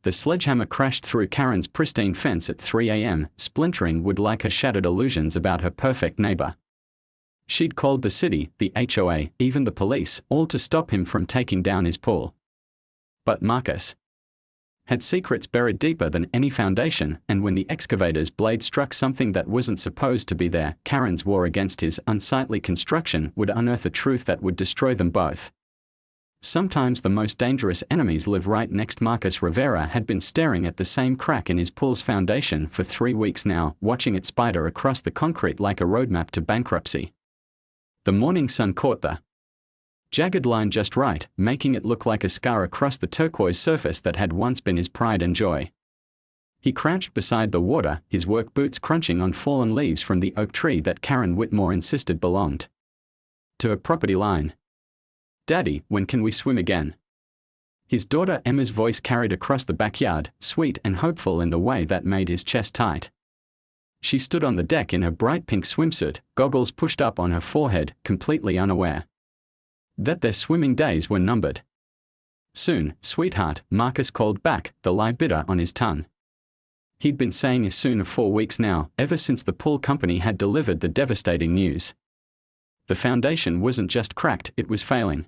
The sledgehammer crashed through Karen's pristine fence at 3 a.m., splintering wood like her shattered illusions about her perfect neighbor. She'd called the city, the HOA, even the police, all to stop him from taking down his pool. But Marcus had secrets buried deeper than any foundation, and when the excavator's blade struck something that wasn't supposed to be there, Karen's war against his unsightly construction would unearth a truth that would destroy them both. Sometimes the most dangerous enemies live right next. Marcus Rivera had been staring at the same crack in his pool's foundation for 3 weeks now, watching it spider across the concrete like a roadmap to bankruptcy. The morning sun caught the jagged line just right, making it look like a scar across the turquoise surface that had once been his pride and joy. He crouched beside the water, his work boots crunching on fallen leaves from the oak tree that Karen Whitmore insisted belonged to her property line. "Daddy, when can we swim again?" His daughter Emma's voice carried across the backyard, sweet and hopeful in the way that made his chest tight. She stood on the deck in her bright pink swimsuit, goggles pushed up on her forehead, completely unaware that their swimming days were numbered. "Soon, sweetheart," Marcus called back, the lie bitter on his tongue. He'd been saying as soon of 4 weeks now, ever since the pool company had delivered the devastating news. The foundation wasn't just cracked, it was failing.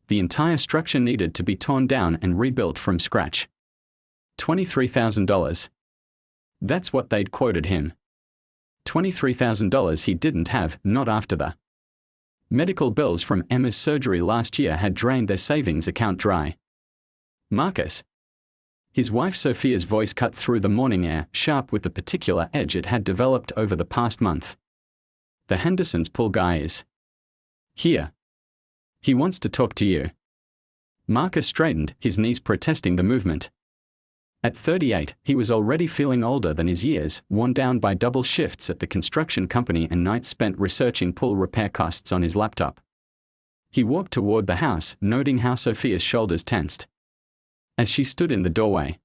The entire structure needed to be torn down and rebuilt from scratch. $23,000. That's what they'd quoted him. $23,000 he didn't have, not after the medical bills from Emma's surgery last year had drained their savings account dry. "Marcus." His wife Sophia's voice cut through the morning air, sharp with the particular edge it had developed over the past month. "The Henderson's pool guy is here. He wants to talk to you." Marcus straightened, his knees protesting the movement. At 38, he was already feeling older than his years, worn down by double shifts at the construction company and nights spent researching pool repair costs on his laptop. He walked toward the house, noting how Sophia's shoulders tensed as she stood in the doorway.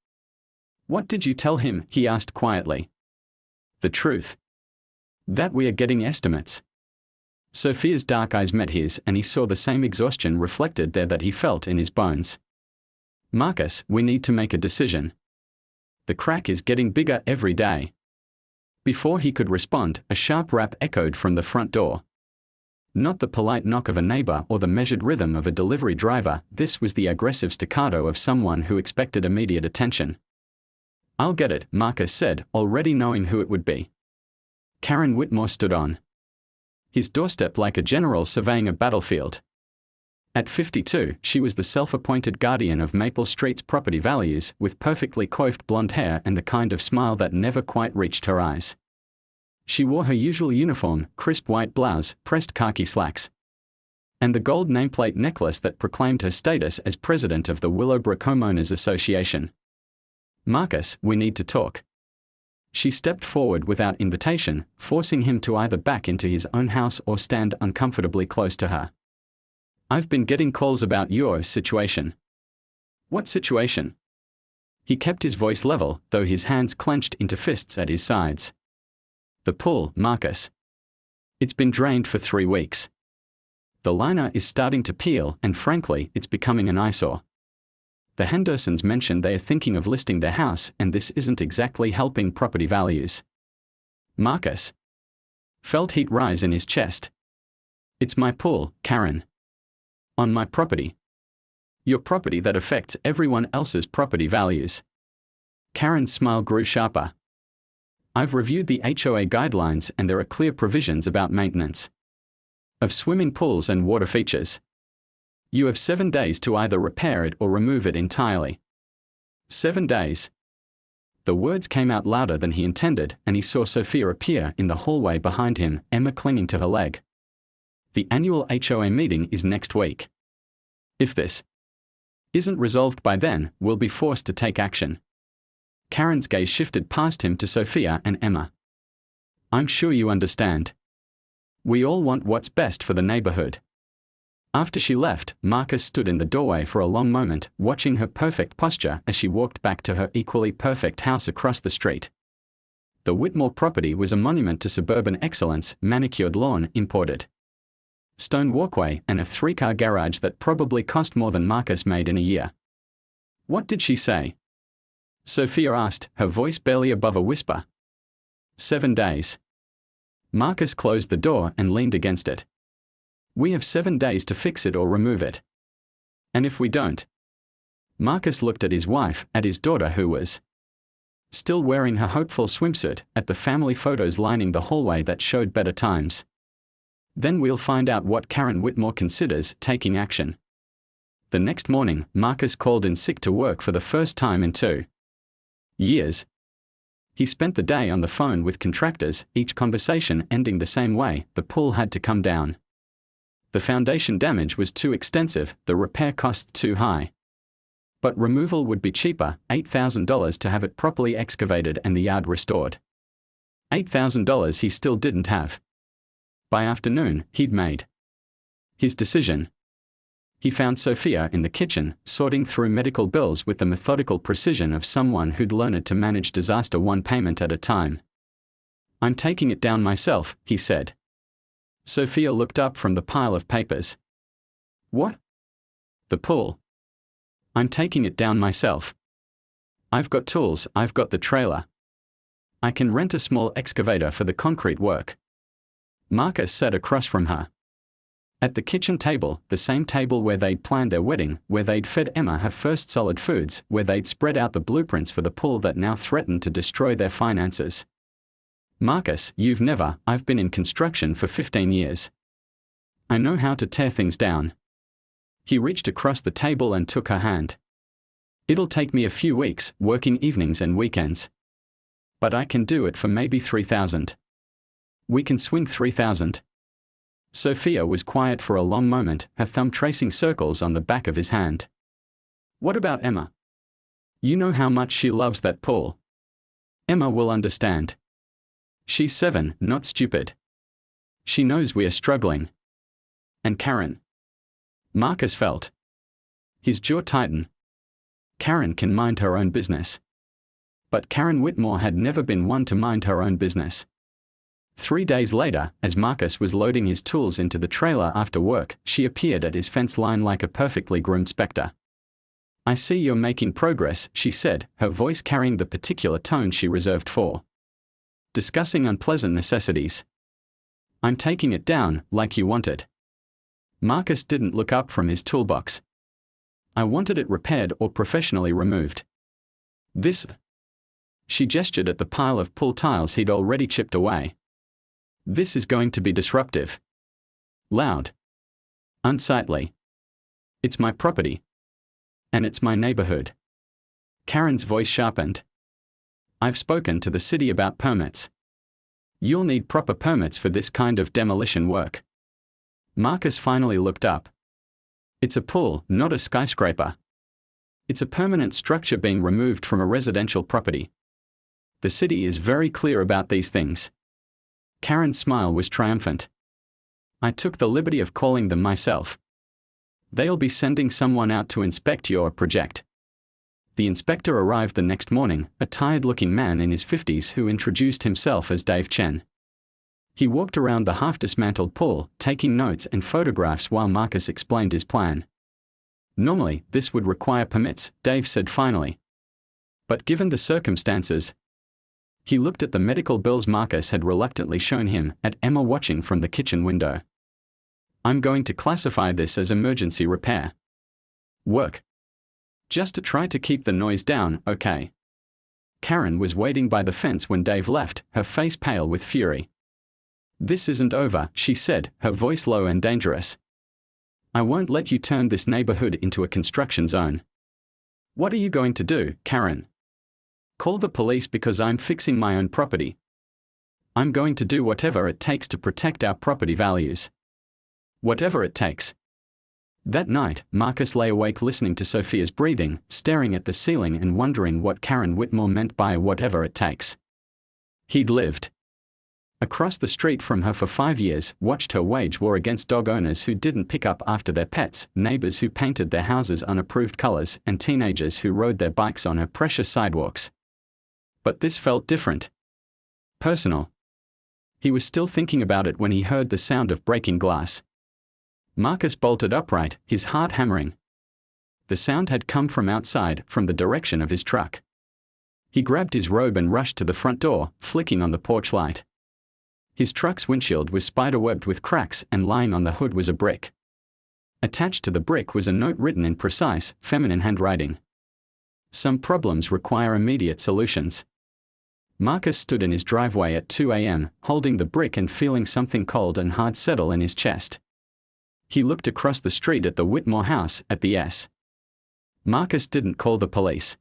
"What did you tell him?" he asked quietly. "The truth. That we are getting estimates." Sophia's dark eyes met his, and he saw the same exhaustion reflected there that he felt in his bones. "Marcus, we need to make a decision. The crack is getting bigger every day." Before he could respond, a sharp rap echoed from the front door. Not the polite knock of a neighbor or the measured rhythm of a delivery driver, this was the aggressive staccato of someone who expected immediate attention. "I'll get it," Marcus said, already knowing who it would be. Karen Whitmore stood on his doorstep like a general surveying a battlefield. At 52, she was the self-appointed guardian of Maple Street's property values, with perfectly coiffed blonde hair and the kind of smile that never quite reached her eyes. She wore her usual uniform, crisp white blouse, pressed khaki slacks, and the gold nameplate necklace that proclaimed her status as president of the Willowbrook Homeowners Association. "Marcus, we need to talk." She stepped forward without invitation, forcing him to either back into his own house or stand uncomfortably close to her. "I've been getting calls about your situation." "What situation?" He kept his voice level, though his hands clenched into fists at his sides. "The pool, Marcus. It's been drained for 3 weeks. The liner is starting to peel, and frankly, it's becoming an eyesore. The Hendersons mentioned they are thinking of listing their house, and this isn't exactly helping property values." Marcus felt heat rise in his chest. "It's my pool, Karen. On my property. Your property that affects everyone else's property values." Karen's smile grew sharper. "I've reviewed the HOA guidelines and there are clear provisions about maintenance of swimming pools and water features. You have 7 days to either repair it or remove it entirely." 7 days. The words came out louder than he intended, and he saw Sophia appear in the hallway behind him, Emma clinging to her leg. "The annual HOA meeting is next week. If this isn't resolved by then, we'll be forced to take action." Karen's gaze shifted past him to Sophia and Emma. "I'm sure you understand. We all want what's best for the neighborhood." After she left, Marcus stood in the doorway for a long moment, watching her perfect posture as she walked back to her equally perfect house across the street. The Whitmore property was a monument to suburban excellence, manicured lawn, imported stone walkway, and a 3-car garage that probably cost more than Marcus made in a year. "What did she say?" Sophia asked, her voice barely above a whisper. 7 days. Marcus closed the door and leaned against it. We have 7 days to fix it or remove it. And if we don't? Marcus looked at his wife, at his daughter who was still wearing her hopeful swimsuit, at the family photos lining the hallway that showed better times. Then we'll find out what Karen Whitmore considers taking action. The next morning, Marcus called in sick to work for the first time in 2 years. He spent the day on the phone with contractors, each conversation ending the same way: the pool had to come down. The foundation damage was too extensive, the repair costs too high. But removal would be cheaper, $8,000 to have it properly excavated and the yard restored. $8,000 he still didn't have. By afternoon, he'd made his decision. He found Sophia in the kitchen, sorting through medical bills with the methodical precision of someone who'd learned to manage disaster one payment at a time. I'm taking it down myself, he said. Sophia looked up from the pile of papers. What? The pool. I'm taking it down myself. I've got tools, I've got the trailer. I can rent a small excavator for the concrete work. Marcus sat across from her. At the kitchen table, the same table where they'd planned their wedding, where they'd fed Emma her first solid foods, where they'd spread out the blueprints for the pool that now threatened to destroy their finances. Marcus, I've been in construction for 15 years. I know how to tear things down. He reached across the table and took her hand. It'll take me a few weeks, working evenings and weekends. But I can do it for maybe $3,000. We can swing $3,000. Sophia was quiet for a long moment, her thumb tracing circles on the back of his hand. What about Emma? You know how much she loves that pool. Emma will understand. She's 7, not stupid. She knows we are struggling. And Karen. Marcus felt his jaw tighten. Karen can mind her own business. But Karen Whitmore had never been one to mind her own business. 3 days later, as Marcus was loading his tools into the trailer after work, she appeared at his fence line like a perfectly groomed spectre. I see you're making progress, she said, her voice carrying the particular tone she reserved for discussing unpleasant necessities. I'm taking it down, like you wanted. Marcus didn't look up from his toolbox. I wanted it repaired or professionally removed. This. She gestured at the pile of pool tiles he'd already chipped away. This is going to be disruptive. Loud. Unsightly. It's my property. And it's my neighborhood. Karen's voice sharpened. I've spoken to the city about permits. You'll need proper permits for this kind of demolition work. Marcus finally looked up. It's a pool, not a skyscraper. It's a permanent structure being removed from a residential property. The city is very clear about these things. Karen's smile was triumphant. I took the liberty of calling them myself. They'll be sending someone out to inspect your project. The inspector arrived the next morning, a tired-looking man in his 50s who introduced himself as Dave Chen. He walked around the half-dismantled pool, taking notes and photographs while Marcus explained his plan. Normally, this would require permits, Dave said finally. But given the circumstances, he looked at the medical bills Marcus had reluctantly shown him, at Emma watching from the kitchen window. I'm going to classify this as emergency repair work. Just to try to keep the noise down, okay? Karen was waiting by the fence when Dave left, her face pale with fury. This isn't over, she said, her voice low and dangerous. I won't let you turn this neighborhood into a construction zone. What are you going to do, Karen? Call the police because I'm fixing my own property. I'm going to do whatever it takes to protect our property values. Whatever it takes. That night, Marcus lay awake listening to Sophia's breathing, staring at the ceiling and wondering what Karen Whitmore meant by whatever it takes. He'd lived across the street from her for 5 years, watched her wage war against dog owners who didn't pick up after their pets, neighbors who painted their houses unapproved colors, and teenagers who rode their bikes on her precious sidewalks. But this felt different. Personal. He was still thinking about it when he heard the sound of breaking glass. Marcus bolted upright, his heart hammering. The sound had come from outside, from the direction of his truck. He grabbed his robe and rushed to the front door, flicking on the porch light. His truck's windshield was spider-webbed with cracks, and lying on the hood was a brick. Attached to the brick was a note written in precise, feminine handwriting. Some problems require immediate solutions. Marcus stood in his driveway at 2 a.m., holding the brick and feeling something cold and hard settle in his chest. He looked across the street at the Whitmore house, at the S. Marcus didn't call the police.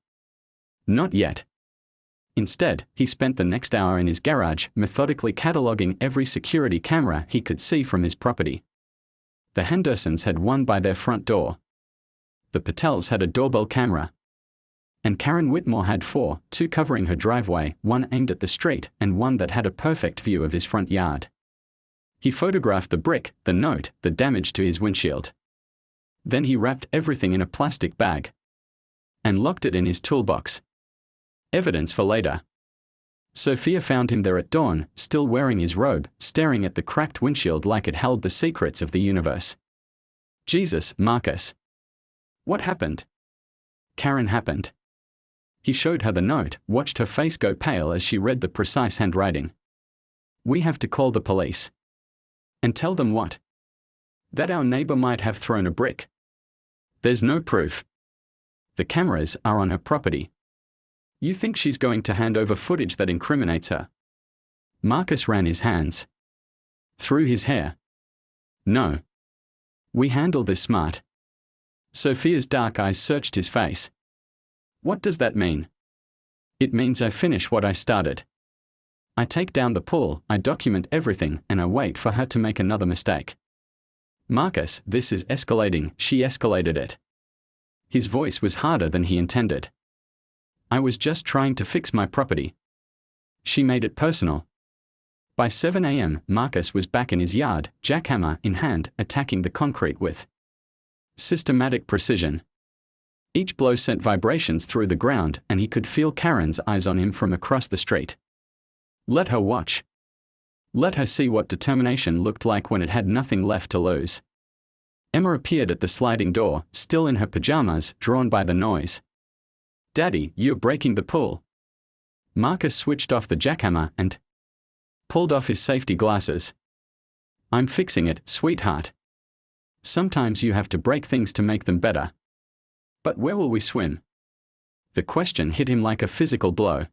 Not yet. Instead, he spent the next hour in his garage, methodically cataloging every security camera he could see from his property. The Hendersons had one by their front door. The Patels had a doorbell camera. And Karen Whitmore had 4, 2 covering her driveway, 1 aimed at the street, and 1 that had a perfect view of his front yard. He photographed the brick, the note, the damage to his windshield. Then he wrapped everything in a plastic bag and locked it in his toolbox. Evidence for later. Sophia found him there at dawn, still wearing his robe, staring at the cracked windshield like it held the secrets of the universe. Jesus, Marcus. What happened? Karen happened. He showed her the note, watched her face go pale as she read the precise handwriting. We have to call the police. And tell them what? That our neighbor might have thrown a brick. There's no proof. The cameras are on her property. You think she's going to hand over footage that incriminates her? Marcus ran his hands through his hair. No. We handle this smart. Sophia's dark eyes searched his face. What does that mean? It means I finish what I started. I take down the pool, I document everything, and I wait for her to make another mistake. Marcus, this is escalating. She escalated it. His voice was harder than he intended. I was just trying to fix my property. She made it personal. By 7 a.m., Marcus was back in his yard, jackhammer in hand, attacking the concrete with systematic precision. Each blow sent vibrations through the ground, and he could feel Karen's eyes on him from across the street. Let her watch. Let her see what determination looked like when it had nothing left to lose. Emma appeared at the sliding door, still in her pajamas, drawn by the noise. Daddy, you're breaking the pool. Marcus switched off the jackhammer and pulled off his safety glasses. I'm fixing it, sweetheart. Sometimes you have to break things to make them better. But where will we swim? The question hit him like a physical blow.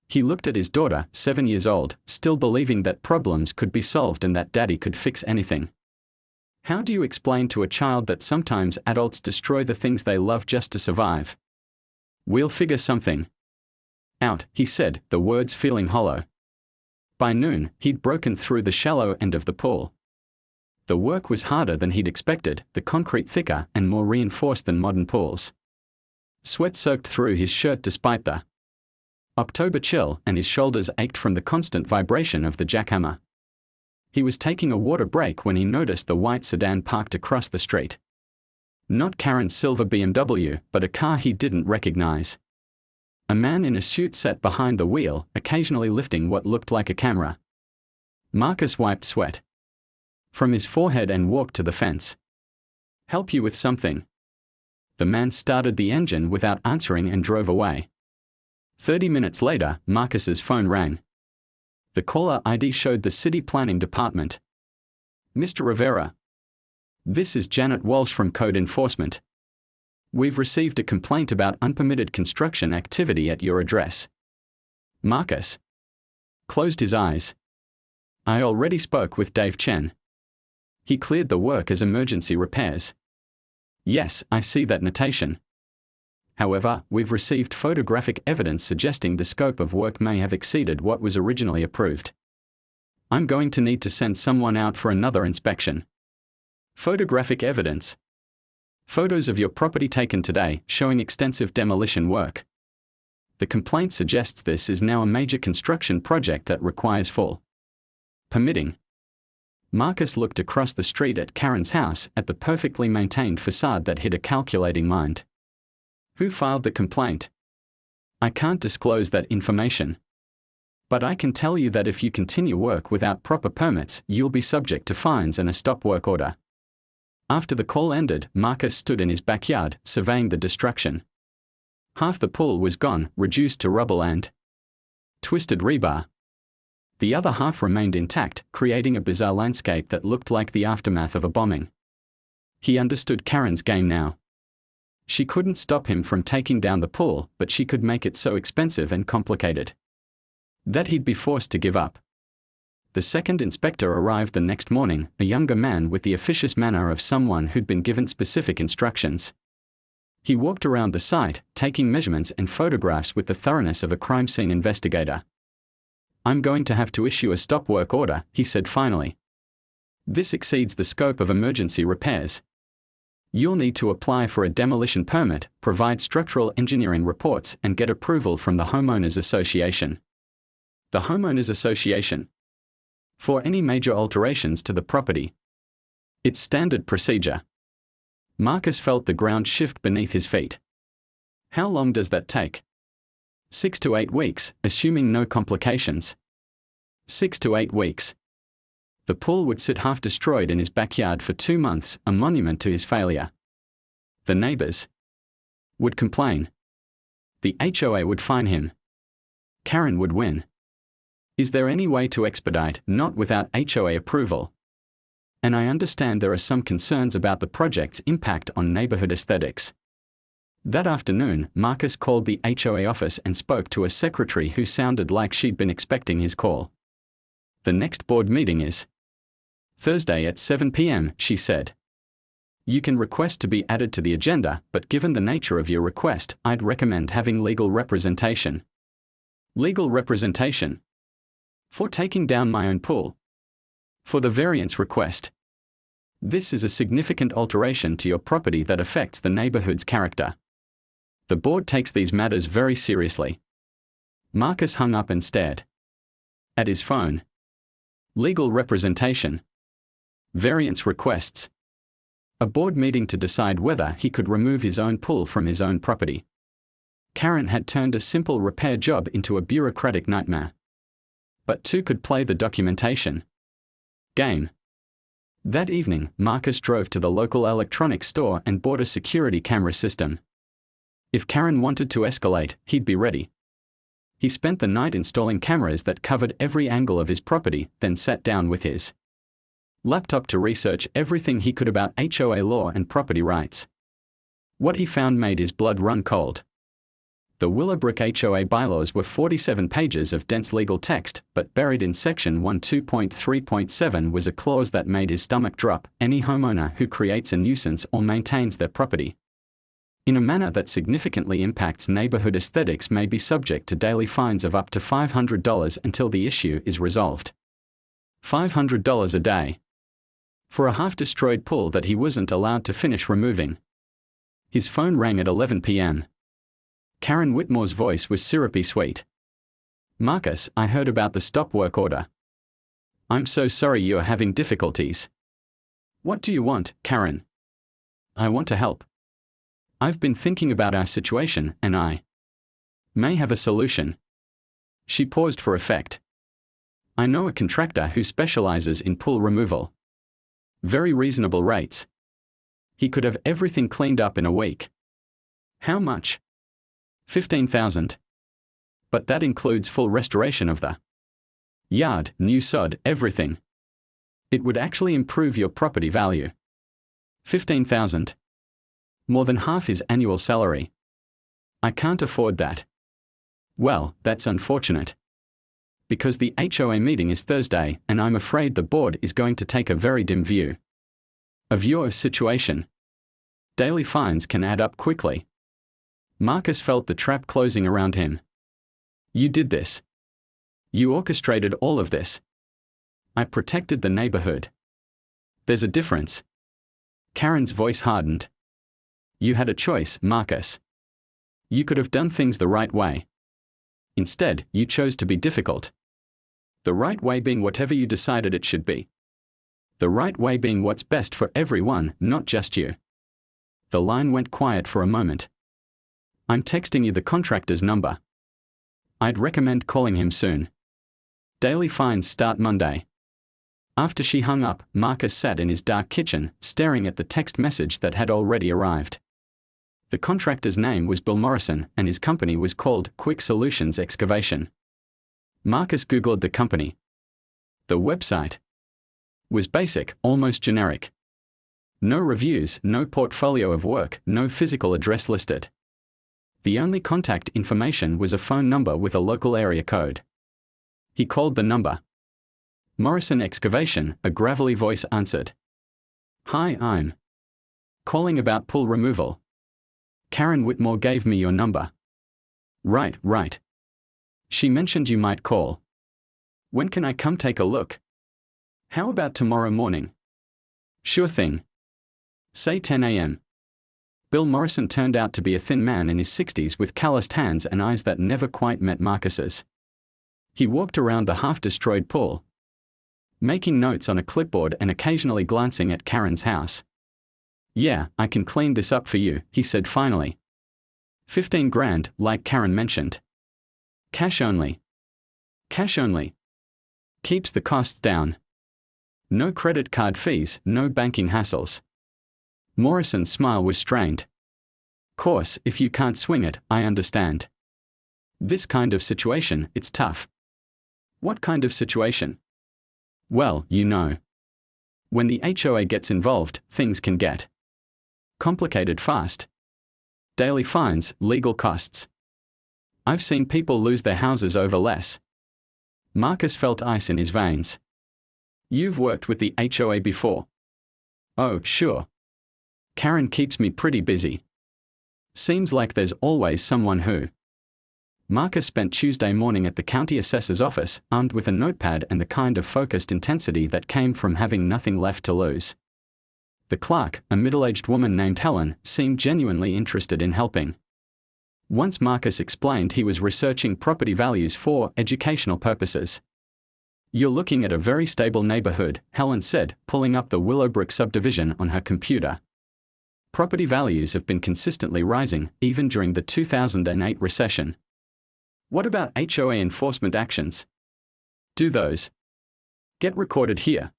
He looked at his daughter, 7 years old, still believing that problems could be solved and that daddy could fix anything. How do you explain to a child that sometimes adults destroy the things they love just to survive? We'll figure something out, he said, the words feeling hollow. By noon, he'd broken through the shallow end of the pool. The work was harder than he'd expected, the concrete thicker and more reinforced than modern pools. Sweat soaked through his shirt despite the October chill, and his shoulders ached from the constant vibration of the jackhammer. He was taking a water break when he noticed the white sedan parked across the street. Not Karen's silver BMW, but a car he didn't recognize. A man in a suit sat behind the wheel, occasionally lifting what looked like a camera. Marcus wiped sweat from his forehead and walked to the fence. Help you with something? The man started the engine without answering and drove away. 30 minutes later, Marcus's phone rang. The caller ID showed the city planning department. Mr. Rivera. This is Janet Walsh from Code Enforcement. We've received a complaint about unpermitted construction activity at your address. Marcus closed his eyes. I already spoke with Dave Chen. He cleared the work as emergency repairs. Yes, I see that notation. However, we've received photographic evidence suggesting the scope of work may have exceeded what was originally approved. I'm going to need to send someone out for another inspection. Photographic evidence. Photos of your property taken today, showing extensive demolition work. The complaint suggests this is now a major construction project that requires full permitting. Marcus looked across the street at Karen's house, at the perfectly maintained facade that hid a calculating mind. Who filed the complaint? I can't disclose that information. But I can tell you that if you continue work without proper permits, you'll be subject to fines and a stop work order. After the call ended, Marcus stood in his backyard, surveying the destruction. Half the pool was gone, reduced to rubble and twisted rebar. The other half remained intact, creating a bizarre landscape that looked like the aftermath of a bombing. He understood Karen's game now. She couldn't stop him from taking down the pool, but she could make it so expensive and complicated that he'd be forced to give up. The second inspector arrived the next morning, a younger man with the officious manner of someone who'd been given specific instructions. He walked around the site, taking measurements and photographs with the thoroughness of a crime scene investigator. "I'm going to have to issue a stop work order," he said finally. "This exceeds the scope of emergency repairs. You'll need to apply for a demolition permit, provide structural engineering reports, and get approval from the Homeowners Association." The Homeowners Association. For any major alterations to the property. It's standard procedure. Marcus felt the ground shift beneath his feet. How long does that take? 6 to 8 weeks, assuming no complications. 6 to 8 weeks. The pool would sit half destroyed in his backyard for 2 months, a monument to his failure. The neighbors would complain. The HOA would fine him. Karen would win. Is there any way to expedite, not without HOA approval? And I understand there are some concerns about the project's impact on neighborhood aesthetics. That afternoon, Marcus called the HOA office and spoke to a secretary who sounded like she'd been expecting his call. "The next board meeting is Thursday at 7 p.m., she said. "You can request to be added to the agenda, but given the nature of your request, I'd recommend having legal representation." Legal representation? For taking down my own pool? For the variance request? This is a significant alteration to your property that affects the neighborhood's character. The board takes these matters very seriously. Marcus hung up and stared at his phone. Legal representation. Variance requests. A board meeting to decide whether he could remove his own pool from his own property. Karen had turned a simple repair job into a bureaucratic nightmare. But two could play the documentation game. That evening, Marcus drove to the local electronics store and bought a security camera system. If Karen wanted to escalate, he'd be ready. He spent the night installing cameras that covered every angle of his property, then sat down with his laptop to research everything he could about HOA law and property rights. What he found made his blood run cold. The Willowbrook HOA bylaws were 47 pages of dense legal text, but buried in Section 12.3.7 was a clause that made his stomach drop: any homeowner who creates a nuisance or maintains their property in a manner that significantly impacts neighborhood aesthetics may be subject to daily fines of up to $500 until the issue is resolved. $500 a day. For a half-destroyed pool that he wasn't allowed to finish removing. His phone rang at 11 p.m. Karen Whitmore's voice was syrupy sweet. "Marcus, I heard about the stop work order. I'm so sorry you are having difficulties." "What do you want, Karen?" "I want to help. I've been thinking about our situation, and I may have a solution." She paused for effect. "I know a contractor who specializes in pool removal. Very reasonable rates. He could have everything cleaned up in a week." "How much?" $15,000. But that includes full restoration of the yard, new sod, everything. It would actually improve your property value. $15,000. More than half his annual salary. "I can't afford that." "Well, that's unfortunate. Because the HOA meeting is Thursday, and I'm afraid the board is going to take a very dim view of your situation. Daily fines can add up quickly." Marcus felt the trap closing around him. "You did this. You orchestrated all of this." "I protected the neighborhood." "There's a difference." Karen's voice hardened. "You had a choice, Marcus. You could have done things the right way. Instead, you chose to be difficult. The right way being whatever you decided it should be. The right way being what's best for everyone, not just you." The line went quiet for a moment. "I'm texting you the contractor's number. I'd recommend calling him soon. Daily fines start Monday." After she hung up, Marcus sat in his dark kitchen, staring at the text message that had already arrived. The contractor's name was Bill Morrison, and his company was called Quick Solutions Excavation. Marcus Googled the company. The website was basic, almost generic. No reviews, no portfolio of work, no physical address listed. The only contact information was a phone number with a local area code. He called the number. Morrison Excavation, a gravelly voice answered. "Hi, I'm calling about pool removal. Karen Whitmore gave me your number." Right. She mentioned you might call. When can I come take a look? How about tomorrow morning? Sure thing. Say 10 a.m. Bill Morrison turned out to be a thin man in his 60s with calloused hands and eyes that never quite met Marcus's. He walked around the half-destroyed pool, making notes on a clipboard and occasionally glancing at Karen's house. "Yeah, I can clean this up for you," he said finally. 15 grand, like Karen mentioned. Cash only. Cash only. Keeps the costs down. No credit card fees, no banking hassles. Morrison's smile was strained. "Course, if you can't swing it, I understand. This kind of situation, it's tough." "What kind of situation?" "Well, you know. When the HOA gets involved, things can get complicated fast. Daily fines, legal costs. I've seen people lose their houses over less." Marcus felt ice in his veins. "You've worked with the HOA before?" "Oh, sure. Karen keeps me pretty busy. Seems like there's always someone who." Marcus spent Tuesday morning at the county assessor's office, armed with a notepad and the kind of focused intensity that came from having nothing left to lose. The clerk, a middle-aged woman named Helen, seemed genuinely interested in helping. Once Marcus explained he was researching property values for educational purposes. "You're looking at a very stable neighborhood," Helen said, pulling up the Willowbrook subdivision on her computer. "Property values have been consistently rising, even during the 2008 recession." "What about HOA enforcement actions? Do those get recorded here?"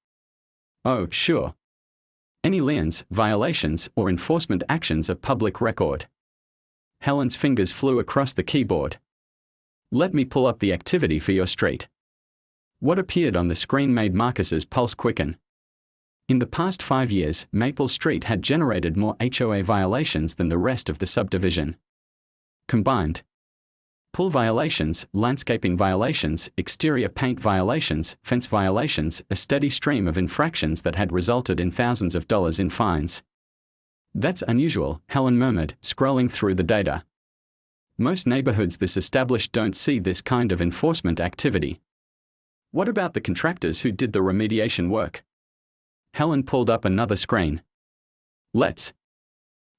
"Oh, sure. Any liens, violations, or enforcement actions are public record." Helen's fingers flew across the keyboard. "Let me pull up the activity for your street." What appeared on the screen made Marcus's pulse quicken. In the past 5 years, Maple Street had generated more HOA violations than the rest of the subdivision combined. Pool violations, landscaping violations, exterior paint violations, fence violations, a steady stream of infractions that had resulted in thousands of dollars in fines. "That's unusual," Helen murmured, scrolling through the data. "Most neighborhoods this established don't see this kind of enforcement activity." "What about the contractors who did the remediation work?" Helen pulled up another screen. "Let's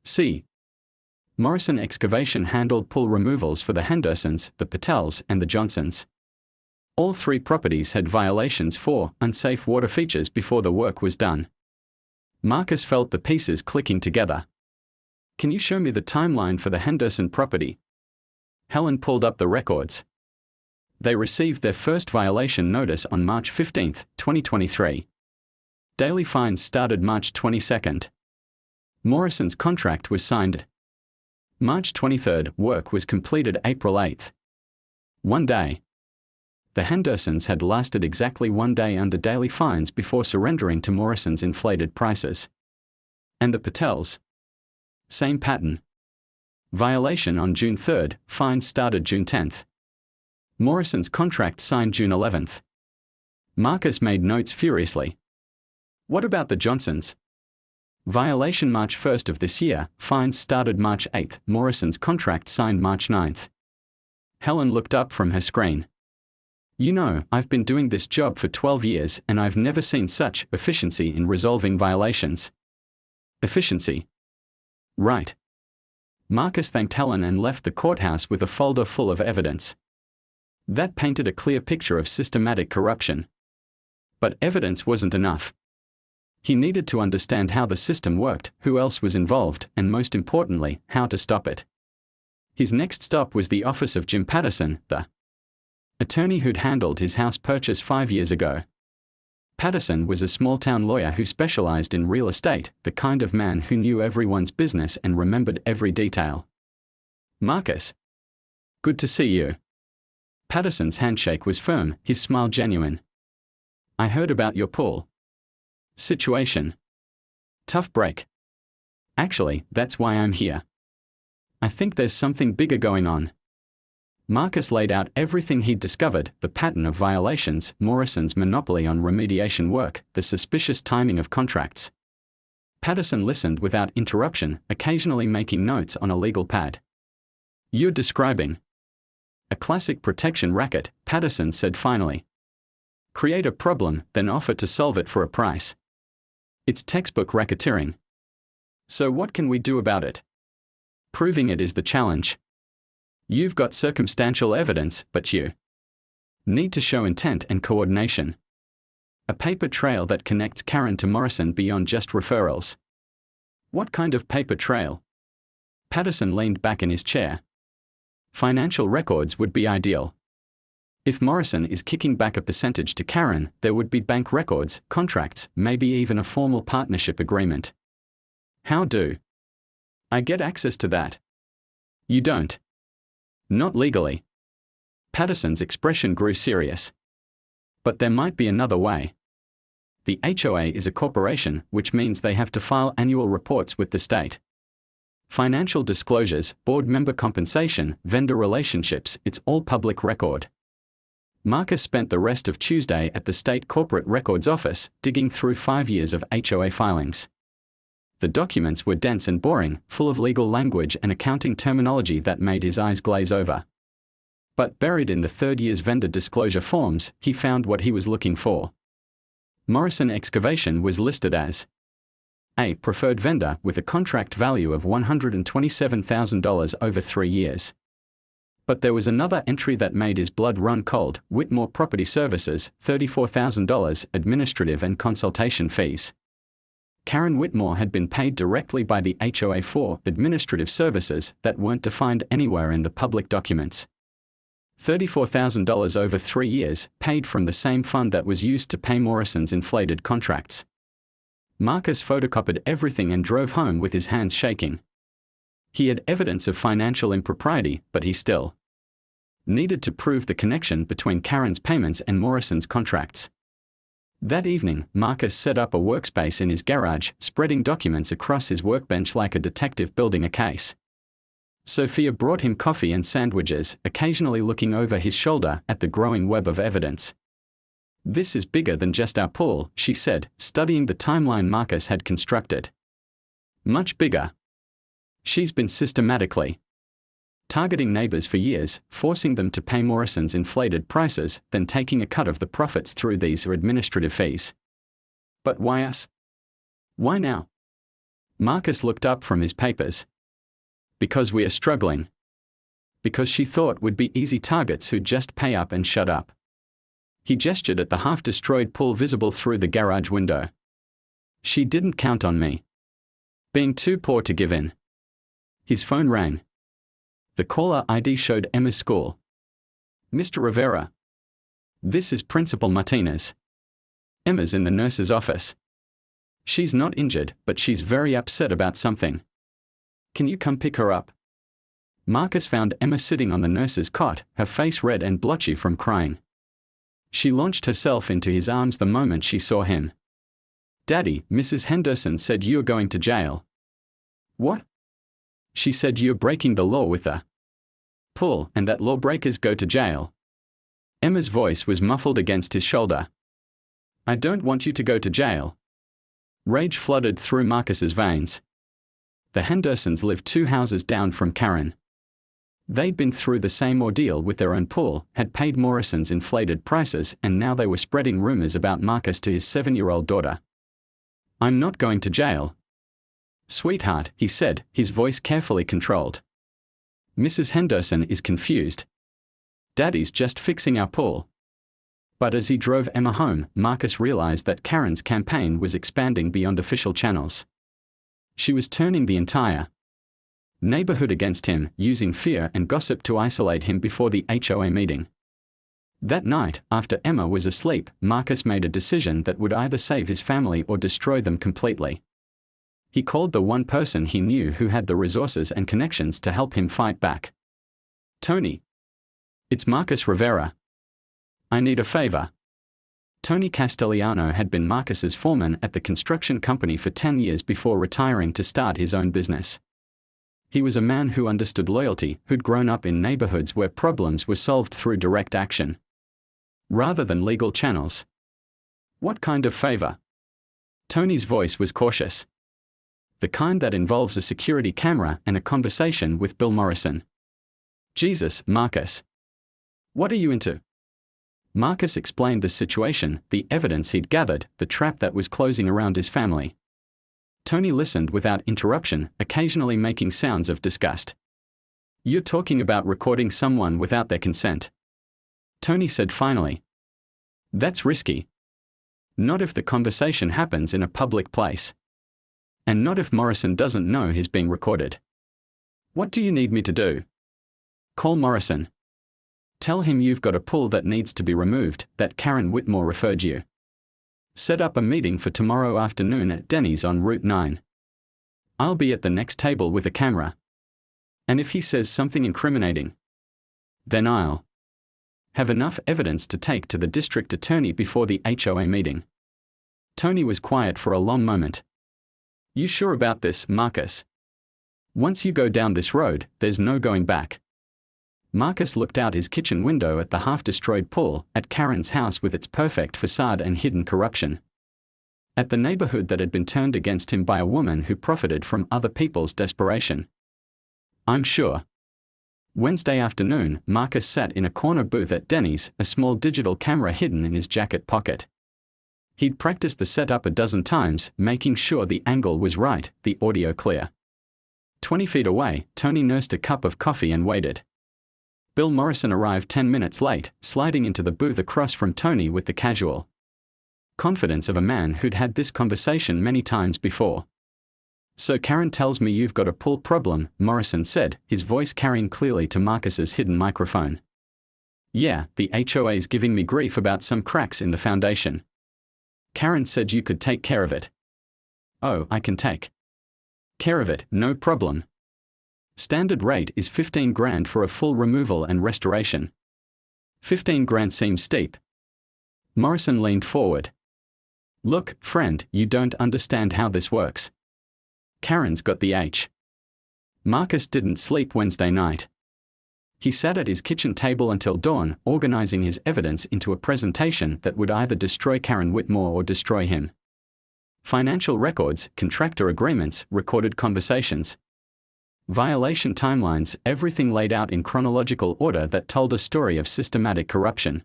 see." Morrison Excavation handled pool removals for the Hendersons, the Patels, and the Johnsons. All 3 properties had violations for unsafe water features before the work was done. Marcus felt the pieces clicking together. "Can you show me the timeline for the Henderson property?" Helen pulled up the records. They received their first violation notice on March 15, 2023. Daily fines started March 22. Morrison's contract was signed March 23. Work was completed April 8. 1 day. The Hendersons had lasted exactly 1 day under daily fines before surrendering to Morrison's inflated prices. And the Patels? Same pattern. Violation on June 3, fines started June 10. Morrison's contract signed June 11. Marcus made notes furiously. "What about the Johnsons?" Violation March 1 of this year, fines started March 8, Morrison's contract signed March 9. Helen looked up from her screen. "You know, I've been doing this job for 12 years and I've never seen such efficiency in resolving violations." "Efficiency?" "Right." Marcus thanked Helen and left the courthouse with a folder full of evidence. That painted a clear picture of systematic corruption. But evidence wasn't enough. He needed to understand how the system worked, who else was involved, and most importantly, how to stop it. His next stop was the office of Jim Patterson, the attorney who'd handled his house purchase 5 years ago. Patterson was a small-town lawyer who specialized in real estate, the kind of man who knew everyone's business and remembered every detail. Marcus. Good to see you. Patterson's handshake was firm, his smile genuine. I heard about your pool situation. Tough break. Actually, that's why I'm here. I think there's something bigger going on. Marcus laid out everything he'd discovered, the pattern of violations, Morrison's monopoly on remediation work, the suspicious timing of contracts. Patterson listened without interruption, occasionally making notes on a legal pad. You're describing a classic protection racket, Patterson said finally. Create a problem, then offer to solve it for a price. It's textbook racketeering. So what can we do about it? Proving it is the challenge. You've got circumstantial evidence, but you need to show intent and coordination. A paper trail that connects Karen to Morrison beyond just referrals. What kind of paper trail? Patterson leaned back in his chair. Financial records would be ideal. If Morrison is kicking back a percentage to Karen, there would be bank records, contracts, maybe even a formal partnership agreement. How do I get access to that? You don't. Not legally. Patterson's expression grew serious. But there might be another way. The HOA is a corporation, which means they have to file annual reports with the state. Financial disclosures, board member compensation, vendor relationships, it's all public record. Marcus spent the rest of Tuesday at the State Corporate Records Office, digging through 5 years of HOA filings. The documents were dense and boring, full of legal language and accounting terminology that made his eyes glaze over. But buried in the third year's vendor disclosure forms, he found what he was looking for. Morrison Excavation was listed as a preferred vendor with a contract value of $127,000 over 3 years. But there was another entry that made his blood run cold: Whitmore Property Services, $34,000, administrative and consultation fees. Karen Whitmore had been paid directly by the HOA for administrative services that weren't defined anywhere in the public documents. $34,000 over 3 years, paid from the same fund that was used to pay Morrison's inflated contracts. Marcus photocopied everything and drove home with his hands shaking. He had evidence of financial impropriety, but he still needed to prove the connection between Karen's payments and Morrison's contracts. That evening, Marcus set up a workspace in his garage, spreading documents across his workbench like a detective building a case. Sophia brought him coffee and sandwiches, occasionally looking over his shoulder at the growing web of evidence. This is bigger than just our pool, she said, studying the timeline Marcus had constructed. Much bigger. She's been systematically targeting neighbors for years, forcing them to pay Morrison's inflated prices, then taking a cut of the profits through these administrative fees. But why us? Why now? Marcus looked up from his papers. Because we are struggling. Because she thought we'd be easy targets who'd just pay up and shut up. He gestured at the half-destroyed pool visible through the garage window. She didn't count on me being too poor to give in. His phone rang. The caller ID showed Emma's school. Mr. Rivera. This is Principal Martinez. Emma's in the nurse's office. She's not injured, but she's very upset about something. Can you come pick her up? Marcus found Emma sitting on the nurse's cot, her face red and blotchy from crying. She launched herself into his arms the moment she saw him. Daddy, Mrs. Henderson said you're going to jail. What? She said you're breaking the law with the pool and that lawbreakers go to jail. Emma's voice was muffled against his shoulder. I don't want you to go to jail. Rage flooded through Marcus's veins. The Hendersons lived 2 houses down from Karen. They'd been through the same ordeal with their own pool, had paid Morrison's inflated prices, and now they were spreading rumors about Marcus to his 7-year-old daughter. I'm not going to jail. Sweetheart, he said, his voice carefully controlled. Mrs. Henderson is confused. Daddy's just fixing our pool. But as he drove Emma home, Marcus realized that Karen's campaign was expanding beyond official channels. She was turning the entire neighborhood against him, using fear and gossip to isolate him before the HOA meeting. That night, after Emma was asleep, Marcus made a decision that would either save his family or destroy them completely. He called the one person he knew who had the resources and connections to help him fight back. "Tony. It's Marcus Rivera. I need a favor." Tony Castellano had been Marcus's foreman at the construction company for 10 years before retiring to start his own business. He was a man who understood loyalty, who'd grown up in neighborhoods where problems were solved through direct action, rather than legal channels. "What kind of favor?" Tony's voice was cautious. "The kind that involves a security camera and a conversation with Bill Morrison." "Jesus, Marcus. What are you into?" Marcus explained the situation, the evidence he'd gathered, the trap that was closing around his family. Tony listened without interruption, occasionally making sounds of disgust. "You're talking about recording someone without their consent," Tony said finally. "That's risky. Not if the conversation happens in a public place. And not if Morrison doesn't know he's being recorded." "What do you need me to do?" "Call Morrison. Tell him you've got a pull that needs to be removed, that Karen Whitmore referred you. Set up a meeting for tomorrow afternoon at Denny's on Route 9. I'll be at the next table with a camera. And if he says something incriminating, then I'll have enough evidence to take to the district attorney before the HOA meeting." Tony was quiet for a long moment. "You sure about this, Marcus? Once you go down this road, there's no going back." Marcus looked out his kitchen window at the half-destroyed pool, at Karen's house with its perfect facade and hidden corruption, at the neighborhood that had been turned against him by a woman who profited from other people's desperation. "I'm sure." Wednesday afternoon, Marcus sat in a corner booth at Denny's, a small digital camera hidden in his jacket pocket. He'd practiced the setup a dozen times, making sure the angle was right, the audio clear. 20 feet away, Tony nursed a cup of coffee and waited. Bill Morrison arrived 10 minutes late, sliding into the booth across from Tony with the casual confidence of a man who'd had this conversation many times before. "So Karen tells me you've got a pool problem," Morrison said, his voice carrying clearly to Marcus's hidden microphone. "Yeah, the HOA's giving me grief about some cracks in the foundation. Karen said you could take care of it." "Oh, I can take care of it, no problem. Standard rate is 15 grand for a full removal and restoration." 15 grand seems steep. Morrison leaned forward. "Look, friend, you don't understand how this works. Karen's got the H." Marcus didn't sleep Wednesday night. He sat at his kitchen table until dawn, organizing his evidence into a presentation that would either destroy Karen Whitmore or destroy him. Financial records, contractor agreements, recorded conversations, violation timelines, everything laid out in chronological order that told a story of systematic corruption.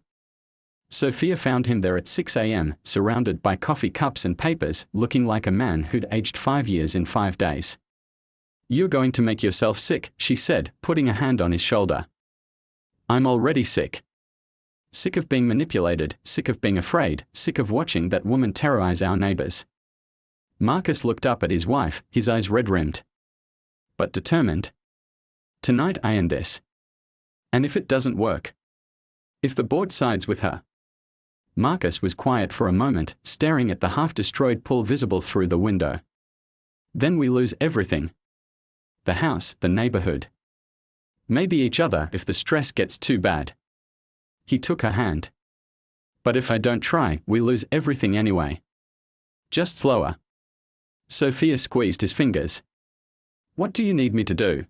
Sophia found him there at 6 a.m., surrounded by coffee cups and papers, looking like a man who'd aged 5 years in 5 days. "You're going to make yourself sick," she said, putting a hand on his shoulder. "I'm already sick. Sick of being manipulated, sick of being afraid, sick of watching that woman terrorize our neighbors." Marcus looked up at his wife, his eyes red-rimmed, but determined. "Tonight I end this. And if it doesn't work? If the board sides with her?" Marcus was quiet for a moment, staring at the half-destroyed pool visible through the window. "Then we lose everything. The house, the neighborhood. Maybe each other if the stress gets too bad." He took her hand. "But if I don't try, we lose everything anyway. Just slower." Sophia squeezed his fingers. "What do you need me to do?"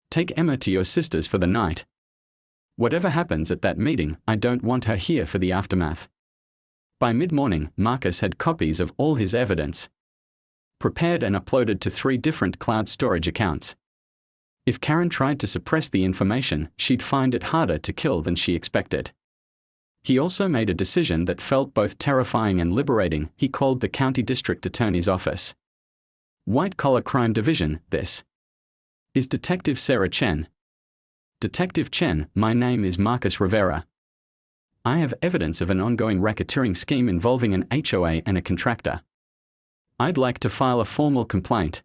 "Take Emma to your sister's for the night. Whatever happens at that meeting, I don't want her here for the aftermath." By mid-morning, Marcus had copies of all his evidence prepared and uploaded to 3 different cloud storage accounts. If Karen tried to suppress the information, she'd find it harder to kill than she expected. He also made a decision that felt both terrifying and liberating. He called the county district attorney's office. "White-collar crime division, this is Detective Sarah Chen." "Detective Chen, my name is Marcus Rivera. I have evidence of an ongoing racketeering scheme involving an HOA and a contractor. I'd like to file a formal complaint."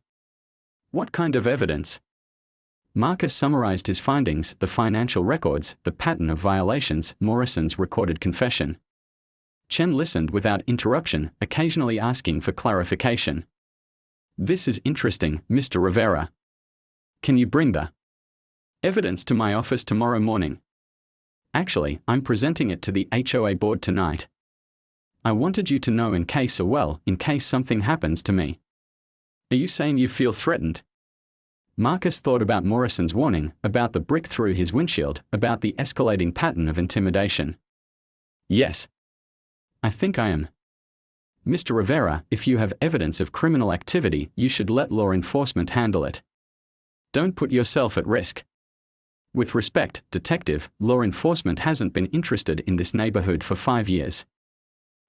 "What kind of evidence?" Marcus summarized his findings: the financial records, the pattern of violations, Morrison's recorded confession. Chen listened without interruption, occasionally asking for clarification. "This is interesting, Mr. Rivera. Can you bring the evidence to my office tomorrow morning? Actually, I'm presenting it to the HOA board tonight. I wanted you to know in case something happens to me." "Are you saying you feel threatened?" Marcus thought about Morrison's warning, about the brick through his windshield, about the escalating pattern of intimidation. "Yes. I think I am. Mr. Rivera, if you have evidence of criminal activity, you should let law enforcement handle it. Don't put yourself at risk. With respect, Detective, law enforcement hasn't been interested in this neighborhood for 5 years.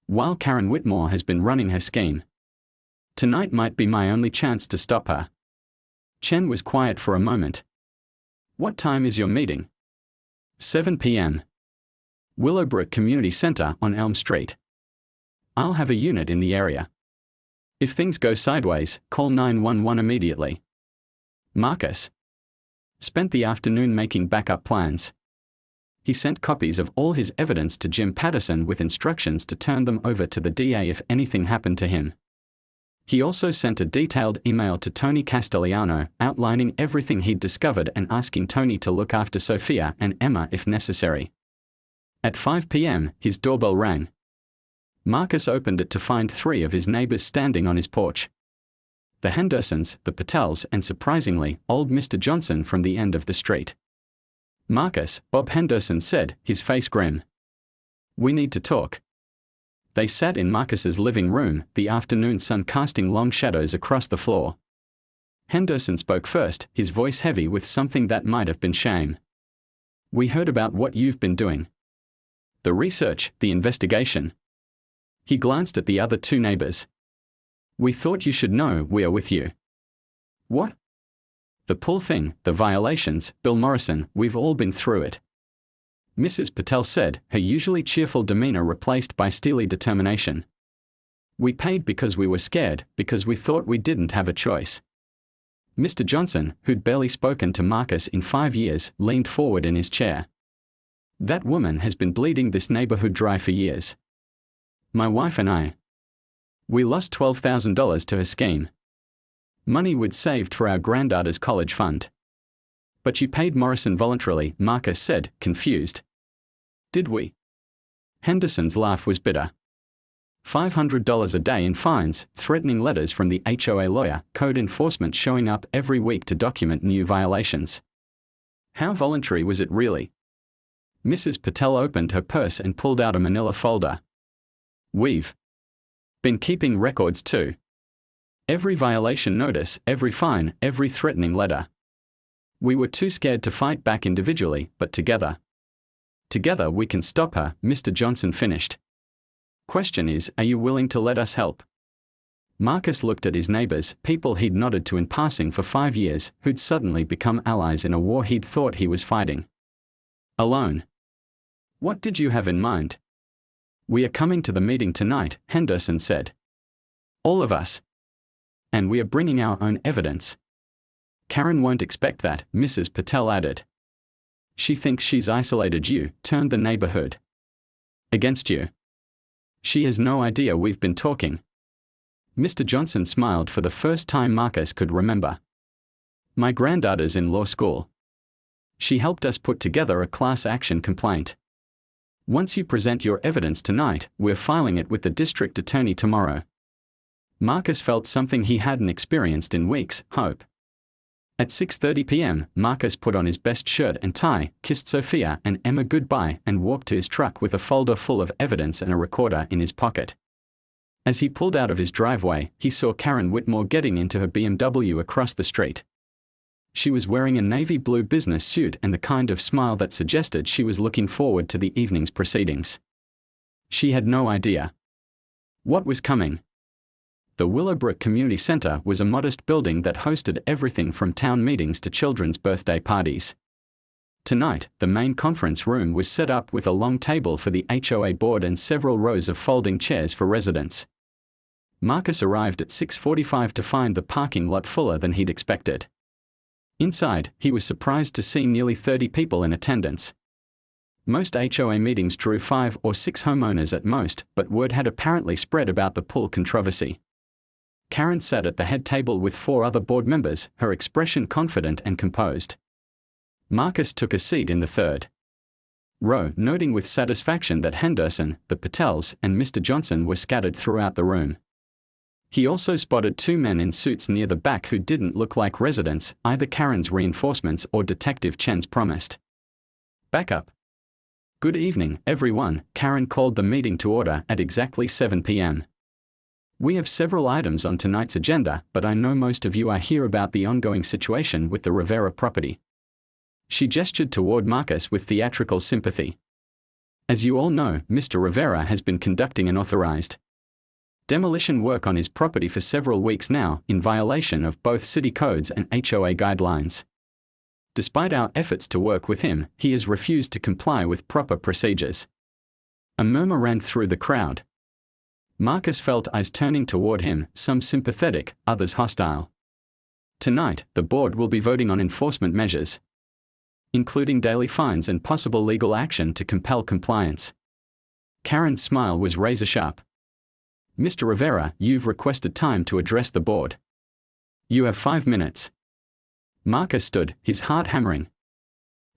While Karen Whitmore has been running her scheme. Tonight might be my only chance to stop her." Chen was quiet for a moment. "What time is your meeting?" 7 p.m. Willowbrook Community Center on Elm Street. I'll have a unit in the area. If things go sideways, call 911 immediately. Marcus spent the afternoon making backup plans. He sent copies of all his evidence to Jim Patterson with instructions to turn them over to the DA if anything happened to him. He also sent a detailed email to Tony Castellano, outlining everything he'd discovered and asking Tony to look after Sophia and Emma if necessary. At 5 p.m., his doorbell rang. Marcus opened it to find 3 of his neighbors standing on his porch. The Hendersons, the Patels, and surprisingly, old Mr. Johnson from the end of the street. "Marcus," Bob Henderson said, his face grim. "We need to talk." They sat in Marcus's living room, the afternoon sun casting long shadows across the floor. Henderson spoke first, his voice heavy with something that might have been shame. "We heard about what you've been doing. The research, the investigation." He glanced at the other 2 neighbors. "We thought you should know we are with you." "What?" "The pool thing, the violations, Bill Morrison, we've all been through it." Mrs. Patel said, her usually cheerful demeanor replaced by steely determination. "We paid because we were scared, because we thought we didn't have a choice." Mr. Johnson, who'd barely spoken to Marcus in 5 years, leaned forward in his chair. "That woman has been bleeding this neighborhood dry for years. My wife and I. We lost $12,000 to her scheme. Money we'd saved for our granddaughter's college fund." "But you paid Morrison voluntarily," Marcus said, confused. "Did we?" Henderson's laugh was bitter. $500 a day in fines, threatening letters from the HOA lawyer, code enforcement showing up every week to document new violations. How voluntary was it really? Mrs. Patel opened her purse and pulled out a manila folder. "We've been keeping records too. Every violation notice, every fine, every threatening letter. We were too scared to fight back individually, but together. Together we can stop her," Mr. Johnson finished. "Question is, are you willing to let us help?" Marcus looked at his neighbors, people he'd nodded to in passing for 5 years, who'd suddenly become allies in a war he'd thought he was fighting. "Alone. What did you have in mind?" "We are coming to the meeting tonight," Henderson said. "All of us. And we are bringing our own evidence." "Karen won't expect that," Mrs. Patel added. "She thinks she's isolated you, turned the neighborhood against you. She has no idea we've been talking." Mr. Johnson smiled for the first time Marcus could remember. "My granddaughter's in law school. She helped us put together a class action complaint. Once you present your evidence tonight, we're filing it with the district attorney tomorrow." Marcus felt something he hadn't experienced in weeks: hope. At 6:30 p.m., Marcus put on his best shirt and tie, kissed Sophia and Emma goodbye, and walked to his truck with a folder full of evidence and a recorder in his pocket. As he pulled out of his driveway, he saw Karen Whitmore getting into her BMW across the street. She was wearing a navy blue business suit and the kind of smile that suggested she was looking forward to the evening's proceedings. She had no idea what was coming. The Willowbrook Community Center was a modest building that hosted everything from town meetings to children's birthday parties. Tonight, the main conference room was set up with a long table for the HOA board and several rows of folding chairs for residents. Marcus arrived at 6:45 to find the parking lot fuller than he'd expected. Inside, he was surprised to see nearly 30 people in attendance. Most HOA meetings drew 5 or 6 homeowners at most, but word had apparently spread about the pool controversy. Karen sat at the head table with 4 other board members, her expression confident and composed. Marcus took a seat in the third row, noting with satisfaction that Henderson, the Patels, and Mr. Johnson were scattered throughout the room. He also spotted 2 men in suits near the back who didn't look like residents, either Karen's reinforcements or Detective Chen's promised backup. Good evening, everyone, Karen called the meeting to order at exactly 7 p.m. We have several items on tonight's agenda, but I know most of you are here about the ongoing situation with the Rivera property. She gestured toward Marcus with theatrical sympathy. As you all know, Mr. Rivera has been conducting unauthorized demolition work on his property for several weeks now, in violation of both city codes and HOA guidelines. Despite our efforts to work with him, he has refused to comply with proper procedures. A murmur ran through the crowd. Marcus felt eyes turning toward him, some sympathetic, others hostile. Tonight, the board will be voting on enforcement measures, including daily fines and possible legal action to compel compliance. Karen's smile was razor-sharp. Mr. Rivera, you've requested time to address the board. You have 5 minutes. Marcus stood, his heart hammering.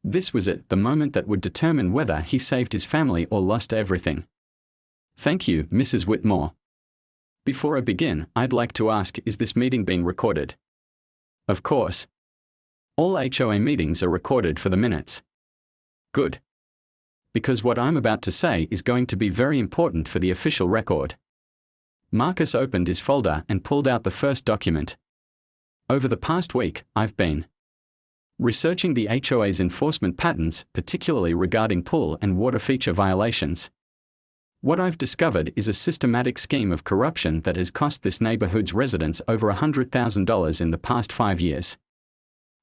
This was it, the moment that would determine whether he saved his family or lost everything. Thank you, Mrs. Whitmore. Before I begin, I'd like to ask, is this meeting being recorded? Of course. All HOA meetings are recorded for the minutes. Good. Because what I'm about to say is going to be very important for the official record. Marcus opened his folder and pulled out the first document. Over the past week, I've been researching the HOA's enforcement patterns, particularly regarding pool and water feature violations. What I've discovered is a systematic scheme of corruption that has cost this neighborhood's residents over $100,000 in the past 5 years.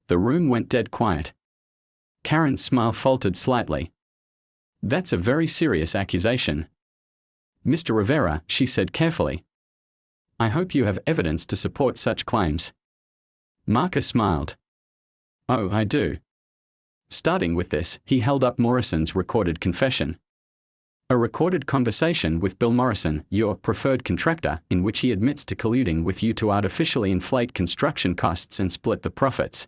The room went dead quiet. Karen's smile faltered slightly. That's a very serious accusation. Mr. Rivera, she said carefully. I hope you have evidence to support such claims. Marcus smiled. Oh, I do. Starting with this, he held up Morrison's recorded confession. A recorded conversation with Bill Morrison, your preferred contractor, in which he admits to colluding with you to artificially inflate construction costs and split the profits.